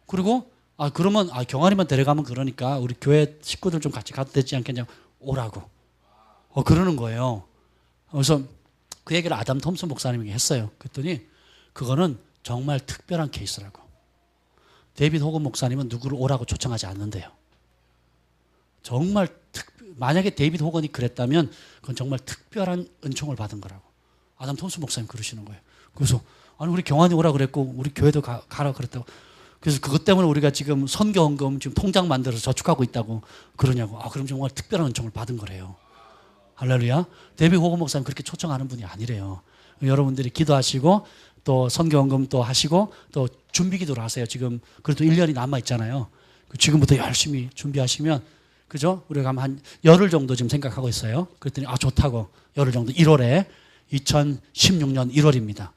그리고 그러면 경환이만 데려가면 그러니까 우리 교회 식구들 좀 같이 가도 되지 않겠냐 오라고. 그러는 거예요. 그래서 그 얘기를 아담 톰슨 목사님에게 했어요. 그랬더니 그거는 정말 특별한 케이스라고. 데이비드 호건 목사님은 누구를 오라고 초청하지 않는데요. 정말 만약에 데이비드 호건이 그랬다면 그건 정말 특별한 은총을 받은 거라고. 아담 톰슨 목사님 그러시는 거예요. 그래서 우리 경환이 오라 그랬고 우리 교회도 가라 그랬다고. 그래서 그것 때문에 우리가 지금 선교헌금 지금 통장 만들어서 저축하고 있다고 그러냐고. 그럼 정말 특별한 은총을 받은 거래요. 할렐루야. 데이비드 호건 목사님 그렇게 초청하는 분이 아니래요. 여러분들이 기도하시고 또 선교헌금 또 하시고 또 준비기도를 하세요. 지금 그래도 1년이 남아 있잖아요. 지금부터 열심히 준비하시면 그죠? 우리가 한 열흘 정도 지금 생각하고 있어요. 그랬더니 좋다고. 열흘 정도 1월에 2016년 1월입니다.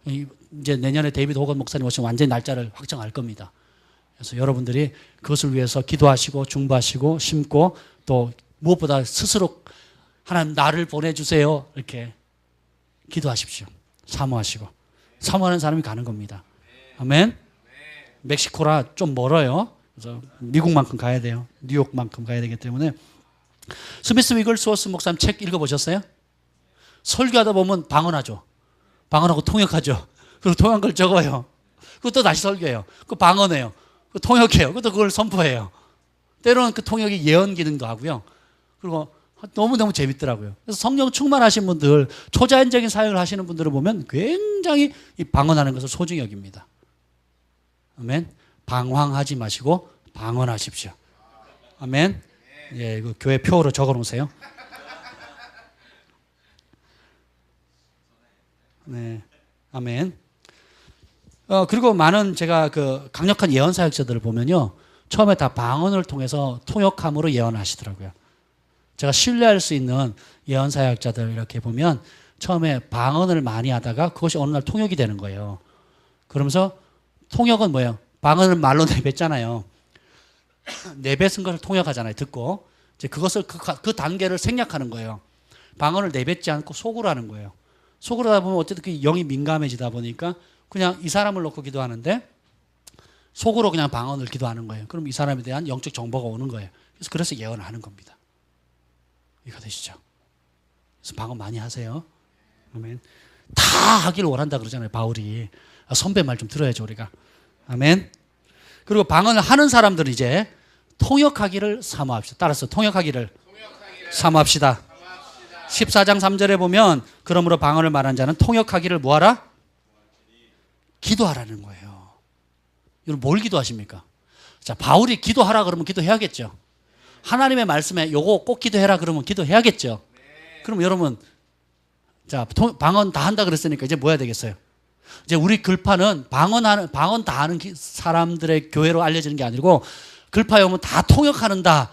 이제 내년에 데이비드 호건 목사님 오시면 완전히 날짜를 확정할 겁니다. 그래서 여러분들이 그것을 위해서 기도하시고 중보하시고 심고 또 무엇보다 스스로 하나님 나를 보내주세요 이렇게 기도하십시오. 사모하시고. 사모하는 사람이 가는 겁니다. 아멘. 멕시코라 좀 멀어요. 그래서 미국만큼 가야 돼요. 뉴욕만큼 가야 되기 때문에. 스미스 위글스워스 목사님 책 읽어보셨어요? 설교하다 보면 방언하죠. 방언하고 통역하죠. 그리고 통역한 걸 적어요. 그것도 다시 설교해요. 그 방언해요. 그 통역해요. 그것도 그걸 선포해요. 때로는 그 통역이 예언 기능도 하고요. 그리고 너무너무 재밌더라고요. 그래서 성령 충만하신 분들, 초자연적인 사역을 하시는 분들을 보면 굉장히 이 방언하는 것을 소중히 여깁니다. 아멘. 방황하지 마시고 방언하십시오. 아멘. 예, 그 교회 표로 적어 놓으세요. 네. 아멘. 그리고 많은 제가 그 강력한 예언 사역자들을 보면요. 처음에 다 방언을 통해서 통역함으로 예언하시더라고요. 제가 신뢰할 수 있는 예언 사역자들 이렇게 보면 처음에 방언을 많이 하다가 그것이 어느 날 통역이 되는 거예요. 그러면서 통역은 뭐예요? 방언을 말로 내뱉잖아요. 내뱉은 것을 통역하잖아요. 듣고 이제 그것을 그 단계를 생략하는 거예요. 방언을 내뱉지 않고 속으로 하는 거예요. 속으로 하다 보면 어쨌든 그 영이 민감해지다 보니까 그냥 이 사람을 놓고 기도하는데 속으로 그냥 방언을 기도하는 거예요. 그럼 이 사람에 대한 영적 정보가 오는 거예요. 그래서 예언을 하는 겁니다. 이해가 되시죠? 그래서 방언 많이 하세요. 아멘. 다 하기를 원한다 그러잖아요. 바울이. 선배 말 좀 들어야죠 우리가. 아멘. 그리고 방언을 하는 사람들은 이제 통역하기를 사모합시다. 따라서 통역하기를 사모합시다. 14장 3절에 보면 그러므로 방언을 말한 자는 통역하기를 뭐하라? 기도하라는 거예요. 여러분 뭘 기도하십니까? 자, 바울이 기도하라 그러면 기도해야겠죠. 하나님의 말씀에 요거 꼭 기도해라 그러면 기도해야겠죠. 그럼 여러분 자, 방언 다 한다 그랬으니까 이제 뭐 해야 되겠어요? 이제 우리 글파는 방언 다 하는 사람들의 교회로 알려지는 게 아니고 글파에 오면 다 통역하는다.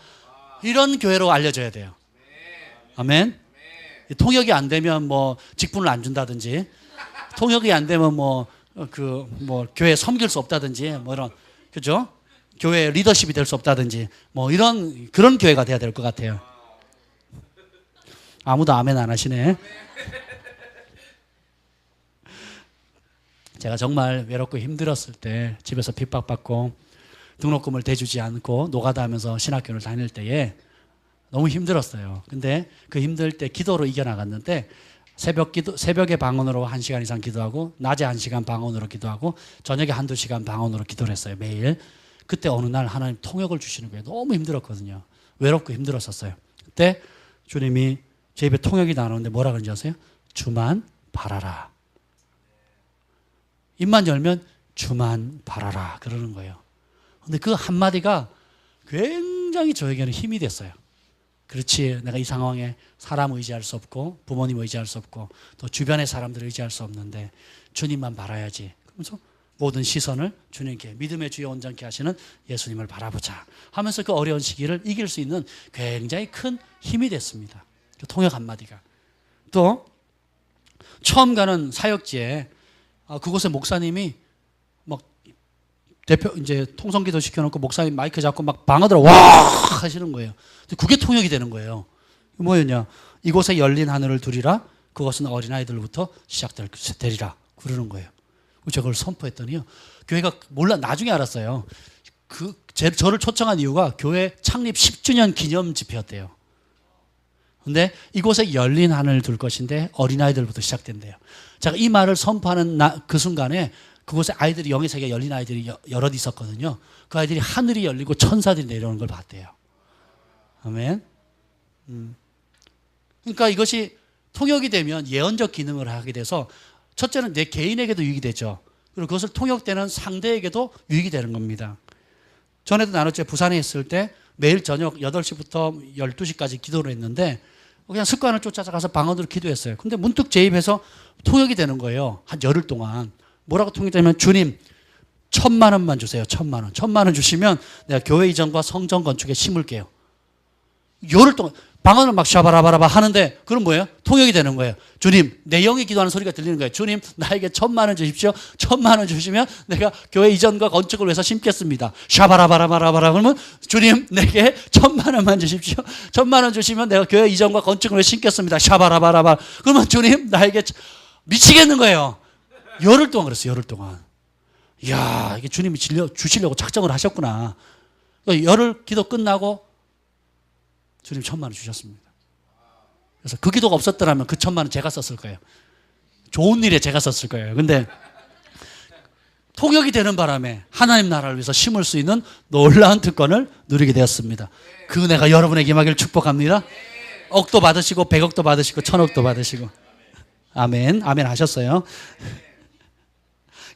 이런 교회로 알려져야 돼요. 아멘. 통역이 안 되면 뭐 직분을 안 준다든지 통역이 안 되면 뭐 교회 섬길 수 없다든지 뭐 이런 그죠? 교회 리더십이 될 수 없다든지 뭐 그런 교회가 돼야 될 것 같아요. 아무도 아멘 안 하시네. 제가 정말 외롭고 힘들었을 때 집에서 핍박받고 등록금을 대주지 않고 노가다 하면서 신학교를 다닐 때에 너무 힘들었어요. 근데 그 힘들 때 기도로 이겨나갔는데 새벽에 방언으로 1시간 이상 기도하고 낮에 1시간 방언으로 기도하고 저녁에 1~2시간 방언으로 기도를 했어요. 매일. 그때 어느 날 하나님 통역을 주시는 거예요. 너무 힘들었거든요. 외롭고 힘들었었어요. 그때 주님이 제 입에 통역이 나오는데 뭐라 그런지 아세요? 주만 바라라. 입만 열면 주만 바라라 그러는 거예요. 근데 그 한마디가 굉장히 저에게는 힘이 됐어요. 그렇지, 내가 이 상황에 사람 의지할 수 없고 부모님 의지할 수 없고 또 주변의 사람들 의지할 수 없는데 주님만 바라야지. 그러면서 모든 시선을 주님께 믿음의 주여 온전케 하시는 예수님을 바라보자 하면서 그 어려운 시기를 이길 수 있는 굉장히 큰 힘이 됐습니다. 그 통역 한마디가. 또 처음 가는 사역지에 그곳에 목사님이 막 대표 이제 통성기도 시켜놓고 목사님 마이크 잡고 막 방언으로 와 하시는 거예요. 그게 통역이 되는 거예요. 뭐였냐? 이곳에 열린 하늘을 두리라. 그것은 어린아이들부터 시작되리라. 그러는 거예요. 제가 그걸 선포했더니요. 교회가 몰라 나중에 알았어요. 저를 초청한 이유가 교회 창립 10주년 기념 집회였대요. 근데 이곳에 열린 하늘을 둘 것인데 어린아이들부터 시작된대요. 제가 이 말을 선포하는 그 순간에 그곳에 아이들이 영의 세계에 열린 아이들이 여럿 있었거든요. 그 아이들이 하늘이 열리고 천사들이 내려오는 걸 봤대요. 아멘. 그러니까 이것이 통역이 되면 예언적 기능을 하게 돼서 첫째는 내 개인에게도 유익이 되죠. 그리고 그것을 통역되는 상대에게도 유익이 되는 겁니다. 전에도 나눴죠. 부산에 있을 때 매일 저녁 8시부터 12시까지 기도를 했는데 그냥 습관을 쫓아가서 방언으로 기도했어요. 근데 문득 제 입에서 통역이 되는 거예요. 한 열흘 동안. 뭐라고 통역되면 주님 1,000만 원만 주세요. 1,000만 원. 1,000만 원 주시면 내가 교회 이전과 성전 건축에 심을게요. 열흘 동안 방언을 막 샤바라바라바 하는데 그건 뭐예요? 통역이 되는 거예요. 주님, 내 영이 기도하는 소리가 들리는 거예요. 주님, 나에게 1,000만 원 주십시오. 1,000만 원 주시면 내가 교회 이전과 건축을 위해서 심겠습니다. 샤바라바라바라바라 그러면 주님, 내게 1,000만 원만 주십시오. 1,000만 원 주시면 내가 교회 이전과 건축을 위해서 심겠습니다. 샤바라바라바 그러면 주님, 나에게 미치겠는 거예요. 열흘 동안 그랬어요. 열흘 동안. 이야, 이게 주님이 주시려고 작정을 하셨구나. 열흘 기도 끝나고 주님 1,000만 원 주셨습니다. 그래서 그 기도가 없었더라면 그 1,000만 원 제가 썼을 거예요. 좋은 일에 제가 썼을 거예요. 근데 통역이 되는 바람에 하나님 나라를 위해서 심을 수 있는 놀라운 특권을 누리게 되었습니다. 그 은혜가 여러분에게 임하기를 축복합니다. 억도 받으시고 100억도 받으시고 1,000억도 받으시고 아멘. 아멘 하셨어요.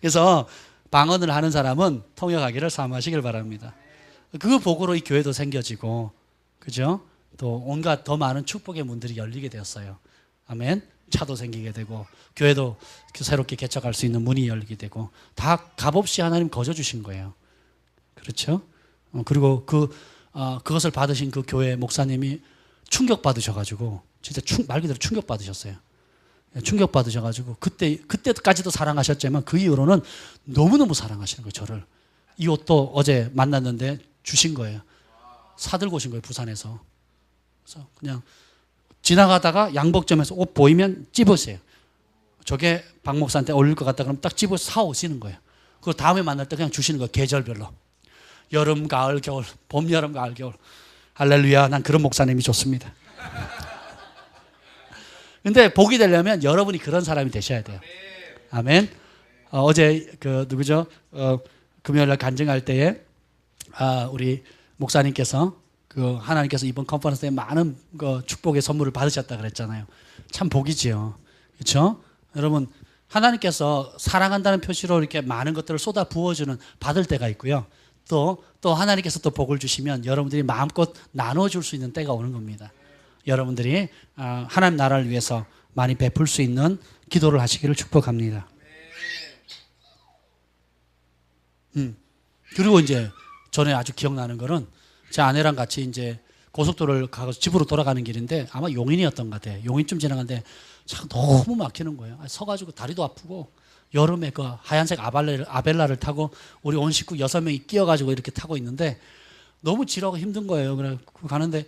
그래서 방언을 하는 사람은 통역하기를 사모하시길 바랍니다. 그 복으로 이 교회도 생겨지고 그죠? 또 온갖 더 많은 축복의 문들이 열리게 되었어요. 아멘. 차도 생기게 되고 교회도 새롭게 개척할 수 있는 문이 열리게 되고 다 값없이 하나님 거저 주신 거예요. 그렇죠? 그리고 그것을 받으신 그 교회 목사님이 충격받으셔가지고 진짜 말 그대로 충격받으셨어요. 충격받으셔가지고 그때까지도 사랑하셨지만 그 이후로는 너무너무 사랑하시는 거예요. 저를. 이 옷도 어제 만났는데 주신 거예요. 사들고 오신 거예요. 부산에서. 그래서 그냥 지나가다가 양복점에서 옷 보이면 찝으세요. 저게 박 목사한테 어울릴 것 같다 그러면 딱 집어서 사오시는 거예요. 그거 다음에 만날 때 그냥 주시는 거예요. 계절별로. 여름, 가을, 겨울. 봄, 여름, 가을, 겨울. 할렐루야. 난 그런 목사님이 좋습니다. 근데 복이 되려면 여러분이 그런 사람이 되셔야 돼요. 아멘. 어제 누구죠? 금요일날 간증할 때에 우리 목사님께서 하나님께서 이번 컨퍼런스에 많은 축복의 선물을 받으셨다 그랬잖아요. 참 복이지요. 그렇죠? 여러분 하나님께서 사랑한다는 표시로 이렇게 많은 것들을 쏟아 부어주는 받을 때가 있고요. 또 하나님께서 또 복을 주시면 여러분들이 마음껏 나눠줄 수 있는 때가 오는 겁니다. 여러분들이 하나님 나라를 위해서 많이 베풀 수 있는 기도를 하시기를 축복합니다. 그리고 이제 전에 아주 기억나는 거는 제 아내랑 같이 이제 고속도로를 가서 집으로 돌아가는 길인데 아마 용인이었던 것 같아요. 용인쯤 지나가는데 참 너무 막히는 거예요. 서가지고 다리도 아프고 여름에 그 하얀색 아벨라를 타고 우리 온 식구 6명이 끼어가지고 이렇게 타고 있는데 너무 지루하고 힘든 거예요. 그래 가는데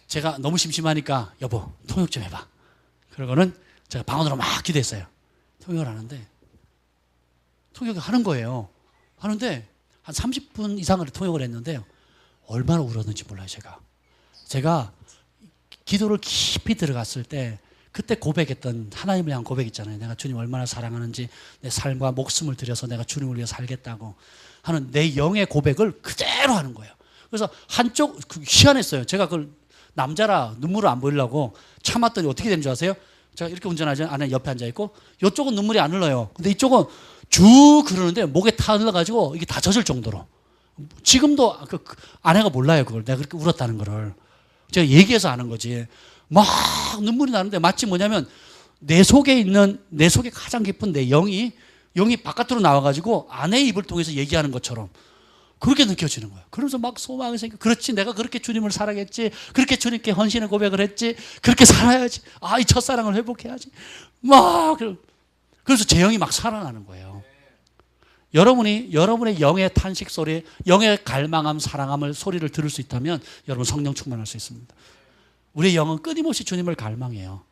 제가 너무 심심하니까 여보 통역 좀 해봐. 그러고는 제가 방언으로 막 기도했어요. 통역을 하는데 통역을 하는 거예요. 하는데 한 30분 이상을 통역을 했는데요. 얼마나 울었는지 몰라요. 제가 기도를 깊이 들어갔을 때 그때 고백했던 하나님을 향한 고백 있잖아요. 내가 주님 얼마나 사랑하는지 내 삶과 목숨을 들여서 내가 주님을 위해 살겠다고 하는 내 영의 고백을 그대로 하는 거예요. 그래서 한쪽 희한했어요. 제가 그걸 남자라 눈물을 안 보이려고 참았더니 어떻게 된 줄 아세요? 제가 이렇게 운전하지 아내 옆에 앉아있고 이쪽은 눈물이 안 흘러요. 근데 이쪽은 쭉 흐르는데 목에 타 흘러가지고 이게 다 젖을 정도로. 지금도 아내가 몰라요. 그걸 내가 그렇게 울었다는 거를. 제가 얘기해서 아는 거지. 막 눈물이 나는데 마치 뭐냐면 내 속에 가장 깊은 내 영이 바깥으로 나와가지고 아내의 입을 통해서 얘기하는 것처럼 그렇게 느껴지는 거예요. 그러면서 막 소망이 생겨. 그렇지, 내가 그렇게 주님을 사랑했지. 그렇게 주님께 헌신의 고백을 했지. 그렇게 살아야지. 이 첫사랑을 회복해야지. 그래서 제 영이 막 살아나는 거예요. 여러분의 영의 탄식 소리, 영의 갈망함, 사랑함을 소리를 들을 수 있다면 여러분 성령 충만할 수 있습니다. 우리의 영은 끊임없이 주님을 갈망해요.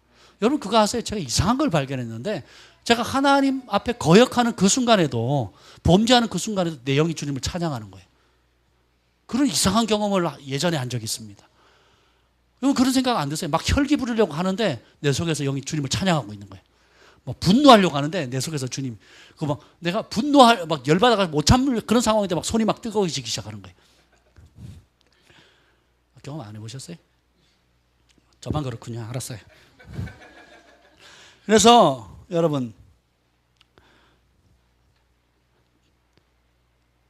여러분 그거 아세요? 제가 이상한 걸 발견했는데 제가 하나님 앞에 거역하는 그 순간에도 범죄하는 그 순간에도 내 영이 주님을 찬양하는 거예요. 그런 이상한 경험을 예전에 한 적이 있습니다. 여러분 그런 생각 안 드세요? 막 혈기 부리려고 하는데 내 속에서 영이 주님을 찬양하고 있는 거예요. 막 분노하려고 하는데 내 속에서 주님 내가 막 열받아서 못 참을 그런 상황인데 막 손이 막 뜨거워지기 시작하는 거예요. 경험 안 해보셨어요? 저만 그렇군요. 알았어요. 그래서 여러분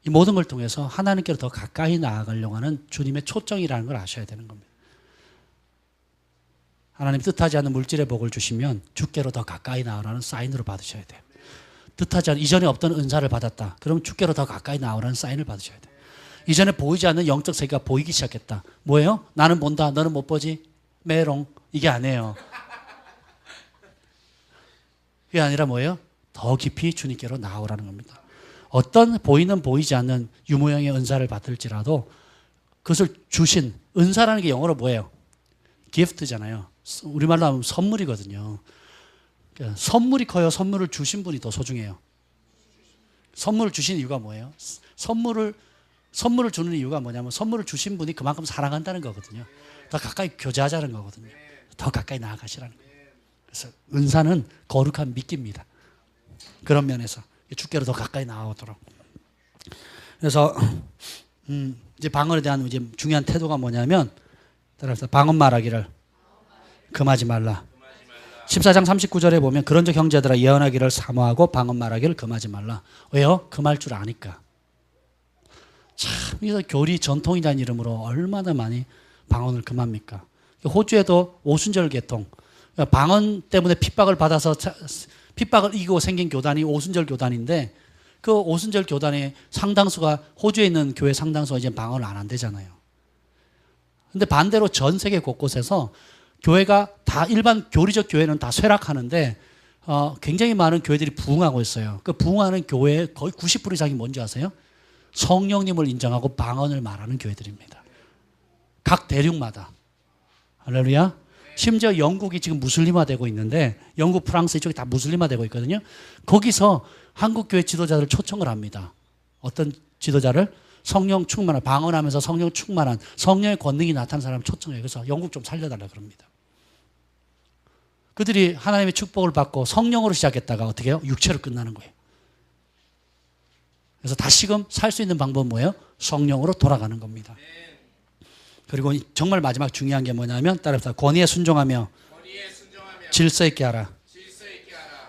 이 모든 걸 통해서 하나님께로 더 가까이 나아가려고 하는 주님의 초청이라는 걸 아셔야 되는 겁니다. 하나님 뜻하지 않은 물질의 복을 주시면 주께로 더 가까이 나아가는 사인으로 받으셔야 돼요. 뜻하지 않은 이전에 없던 은사를 받았다. 그럼 주께로 더 가까이 나아가는 사인을 받으셔야 돼요. 이전에 보이지 않는 영적 세계가 보이기 시작했다. 뭐예요? 나는 본다. 너는 못 보지? 메롱. 이게 아니에요. 그게 아니라 뭐예요? 더 깊이 주님께로 나아오라는 겁니다. 어떤 보이는 보이지 않는 유모형의 은사를 받을지라도 그것을 주신 은사라는 게 영어로 뭐예요? 기프트잖아요. 우리말로 하면 선물이거든요. 그러니까 선물이 커요? 선물을 주신 분이 더 소중해요? 선물을 주신 이유가 뭐예요? 선물을 주는 이유가 뭐냐면 선물을 주신 분이 그만큼 사랑한다는 거거든요. 더 가까이 교제하자는 거거든요. 더 가까이 나아가시라는 거예요. 그래서 은사는 거룩한 미끼입니다. 그런 면에서 주께로 더 가까이 나아오도록. 그래서 이제 방언에 대한 이제 중요한 태도가 뭐냐면 따라서 방언 말하기를 금하지 말라. 14장 39절에 보면 그런즉 형제들아 예언하기를 사모하고 방언 말하기를 금하지 말라. 왜요? 금할 줄 아니까. 참 여기서 교리 전통이라는 이름으로 얼마나 많이 방언을 금합니까? 호주에도 오순절 계통 방언 때문에 핍박을 받아서 핍박을 이기고 생긴 교단이 오순절 교단인데 그 오순절 교단의 상당수가 호주에 있는 교회 상당수가 이제 방언을 안 한대잖아요. 근데 반대로 전 세계 곳곳에서 교회가 다 일반 교리적 교회는 다 쇠락하는데 굉장히 많은 교회들이 부흥하고 있어요. 그 부흥하는 교회의 거의 90% 이상이 뭔지 아세요? 성령님을 인정하고 방언을 말하는 교회들입니다. 각 대륙마다. 할렐루야. 심지어 영국이 지금 무슬림화되고 있는데 영국, 프랑스 이쪽이 다 무슬림화되고 있거든요. 거기서 한국 교회 지도자들 초청을 합니다. 어떤 지도자를? 성령 충만한, 방언하면서 성령 충만한, 성령의 권능이 나타나는 사람을 초청해요. 그래서 영국 좀 살려달라 그럽니다. 그들이 하나님의 축복을 받고 성령으로 시작했다가 어떻게 해요? 육체로 끝나는 거예요. 그래서 다시금 살 수 있는 방법은 뭐예요? 성령으로 돌아가는 겁니다. 그리고 정말 마지막 중요한 게 뭐냐면 따라합시다. 권위에 순종하며 질서 있게 하라.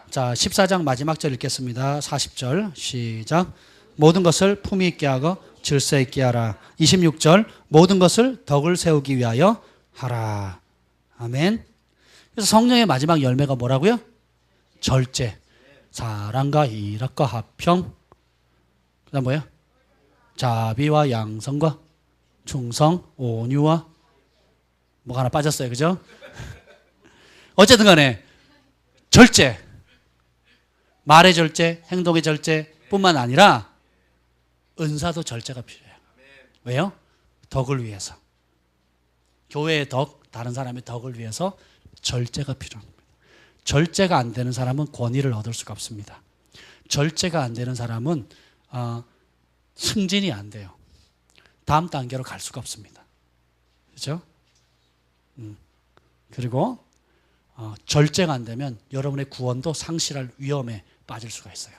자, 14장 마지막 절 읽겠습니다. 40절 시작. 모든 것을 품위 있게 하고 질서 있게 하라. 26절 모든 것을 덕을 세우기 위하여 하라. 아멘. 그래서 성령의 마지막 열매가 뭐라고요? 절제, 사랑과 희락과 화평, 그 다음 뭐예요? 자비와 양성과 충성, 온유와 뭐가 하나 빠졌어요. 그죠? 어쨌든 간에 절제, 말의 절제, 행동의 절제 뿐만 아니라 은사도 절제가 필요해요. 왜요? 덕을 위해서. 교회의 덕, 다른 사람의 덕을 위해서 절제가 필요합니다. 절제가 안 되는 사람은 권위를 얻을 수가 없습니다. 절제가 안 되는 사람은 승진이 안 돼요. 다음 단계로 갈 수가 없습니다. 그렇죠? 그리고 절제가 안 되면 여러분의 구원도 상실할 위험에 빠질 수가 있어요.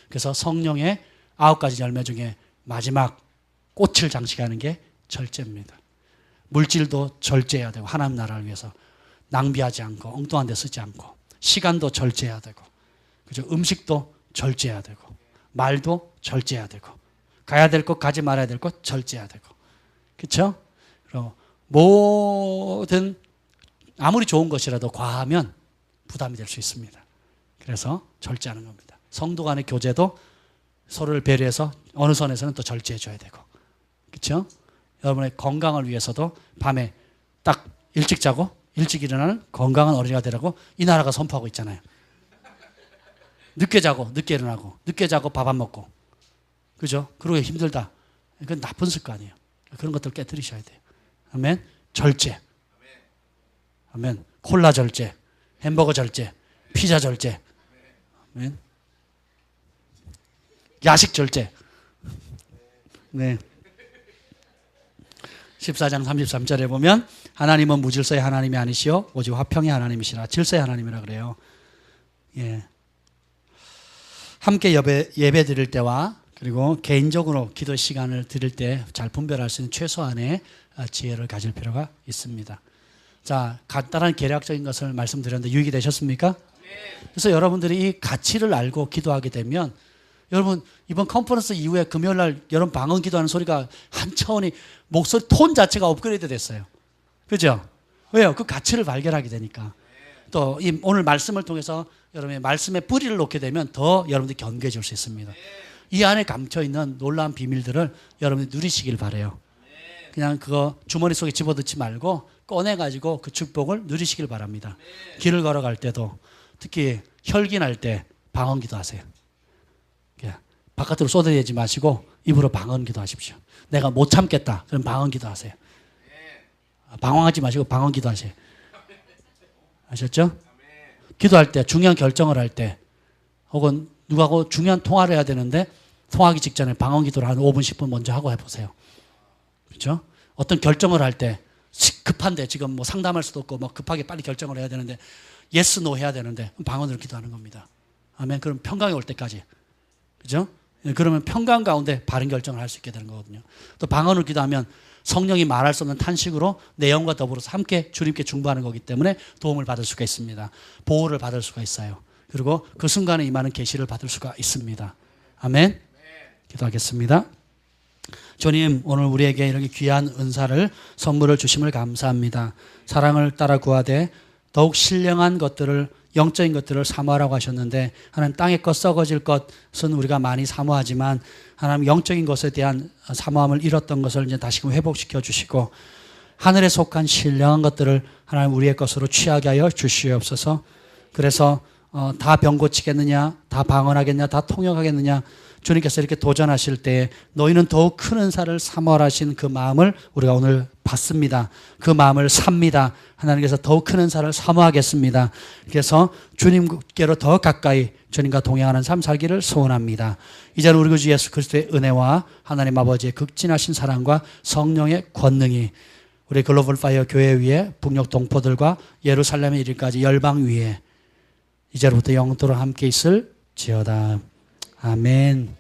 그래서 성령의 9가지 열매 중에 마지막 꽃을 장식하는 게 절제입니다. 물질도 절제해야 되고 하나님 나라를 위해서 낭비하지 않고 엉뚱한 데 쓰지 않고 시간도 절제해야 되고 그죠? 음식도 절제해야 되고 말도 절제해야 되고 가야 될 것 가지 말아야 될 것 절제해야 되고 그렇죠? 그리고 모든 아무리 좋은 것이라도 과하면 부담이 될 수 있습니다. 그래서 절제하는 겁니다. 성도 간의 교제도 서로를 배려해서 어느 선에서는 또 절제해 줘야 되고 그렇죠? 여러분의 건강을 위해서도 밤에 딱 일찍 자고 일찍 일어나는 건강한 어린이가 되라고 이 나라가 선포하고 있잖아요. 늦게 자고 늦게 일어나고 늦게 자고 밥 안 먹고 그죠? 그러고 힘들다. 그건 나쁜 습관이에요. 그런 것들 깨뜨리셔야 돼요. 아멘. 절제. 아멘. 콜라 절제, 햄버거 절제, 피자 절제. 아멘. 야식 절제. 네. 14장 33절에 보면 하나님은 무질서의 하나님이 아니시오 오직 화평의 하나님이시라. 질서의 하나님이라 그래요. 예. 함께 예배 드릴 때와 그리고 개인적으로 기도 시간을 드릴 때 잘 분별할 수 있는 최소한의 지혜를 가질 필요가 있습니다. 자, 간단한 계략적인 것을 말씀드렸는데 유익이 되셨습니까? 그래서 여러분들이 이 가치를 알고 기도하게 되면 여러분 이번 컨퍼런스 이후에 금요일날 여러분 방언 기도하는 소리가 한 차원이 목소리 톤 자체가 업그레이드 됐어요. 그죠? 왜요? 그 가치를 발견하게 되니까. 또 이 오늘 말씀을 통해서 여러분의 말씀의 뿌리를 놓게 되면 더 여러분들이 견고해질 수 있습니다. 이 안에 감춰있는 놀라운 비밀들을 여러분들이 누리시길 바라요. 그냥 그거 주머니 속에 집어넣지 말고 꺼내가지고 그 축복을 누리시길 바랍니다. 길을 걸어갈 때도 특히 혈기날 때 방언 기도하세요. 바깥으로 쏟아내지 마시고 입으로 방언 기도하십시오. 내가 못 참겠다. 그럼 방언 기도하세요. 방황하지 마시고 방언 기도하세요. 아셨죠? 기도할 때 중요한 결정을 할 때 혹은 누구하고 중요한 통화를 해야 되는데 통화하기 직전에 방언 기도를 한 5분 10분 먼저 하고 해보세요. 그렇죠? 어떤 결정을 할 때 급한데 지금 뭐 상담할 수도 없고 뭐 급하게 빨리 결정을 해야 되는데 예스 노 해야 되는데 방언으로 기도하는 겁니다. 아멘. 그럼 평강이 올 때까지. 그죠? 그러면 평강 가운데 바른 결정을 할 수 있게 되는 거거든요. 또 방언을 기도하면 성령이 말할 수 없는 탄식으로 내 영과 더불어서 함께 주님께 중보하는 거기 때문에 도움을 받을 수가 있습니다. 보호를 받을 수가 있어요. 그리고 그 순간에 임하는 계시를 받을 수가 있습니다. 아멘. 기도하겠습니다. 주님, 오늘 우리에게 이렇게 귀한 은사를 선물을 주심을 감사합니다. 사랑을 따라 구하되 더욱 신령한 것들을, 영적인 것들을 사모하라고 하셨는데, 하나님 땅의 것, 썩어질 것은 우리가 많이 사모하지만 하나님 영적인 것에 대한 사모함을 잃었던 것을 이제 다시금 회복시켜 주시고, 하늘에 속한 신령한 것들을 하나님 우리의 것으로 취하게 하여 주시옵소서. 그래서 다 병 고치겠느냐, 다 방언하겠냐, 다 통역하겠느냐, 주님께서 이렇게 도전하실 때에 너희는 더욱 큰 은사를 사모하라 하신 그 마음을 우리가 오늘 받습니다. 그 마음을 삽니다. 하나님께서 더욱 큰 은사를 사모하겠습니다. 그래서 주님께로 더 가까이 주님과 동행하는 삶 살기를 소원합니다. 이제는 우리 주 예수 그리스도의 은혜와 하나님 아버지의 극진하신 사랑과 성령의 권능이 우리 글로벌 파이어 교회 위에 북녘 동포들과 예루살렘에 이르기까지 열방 위에 이제로부터 영원토록 함께 있을지어다. 아멘.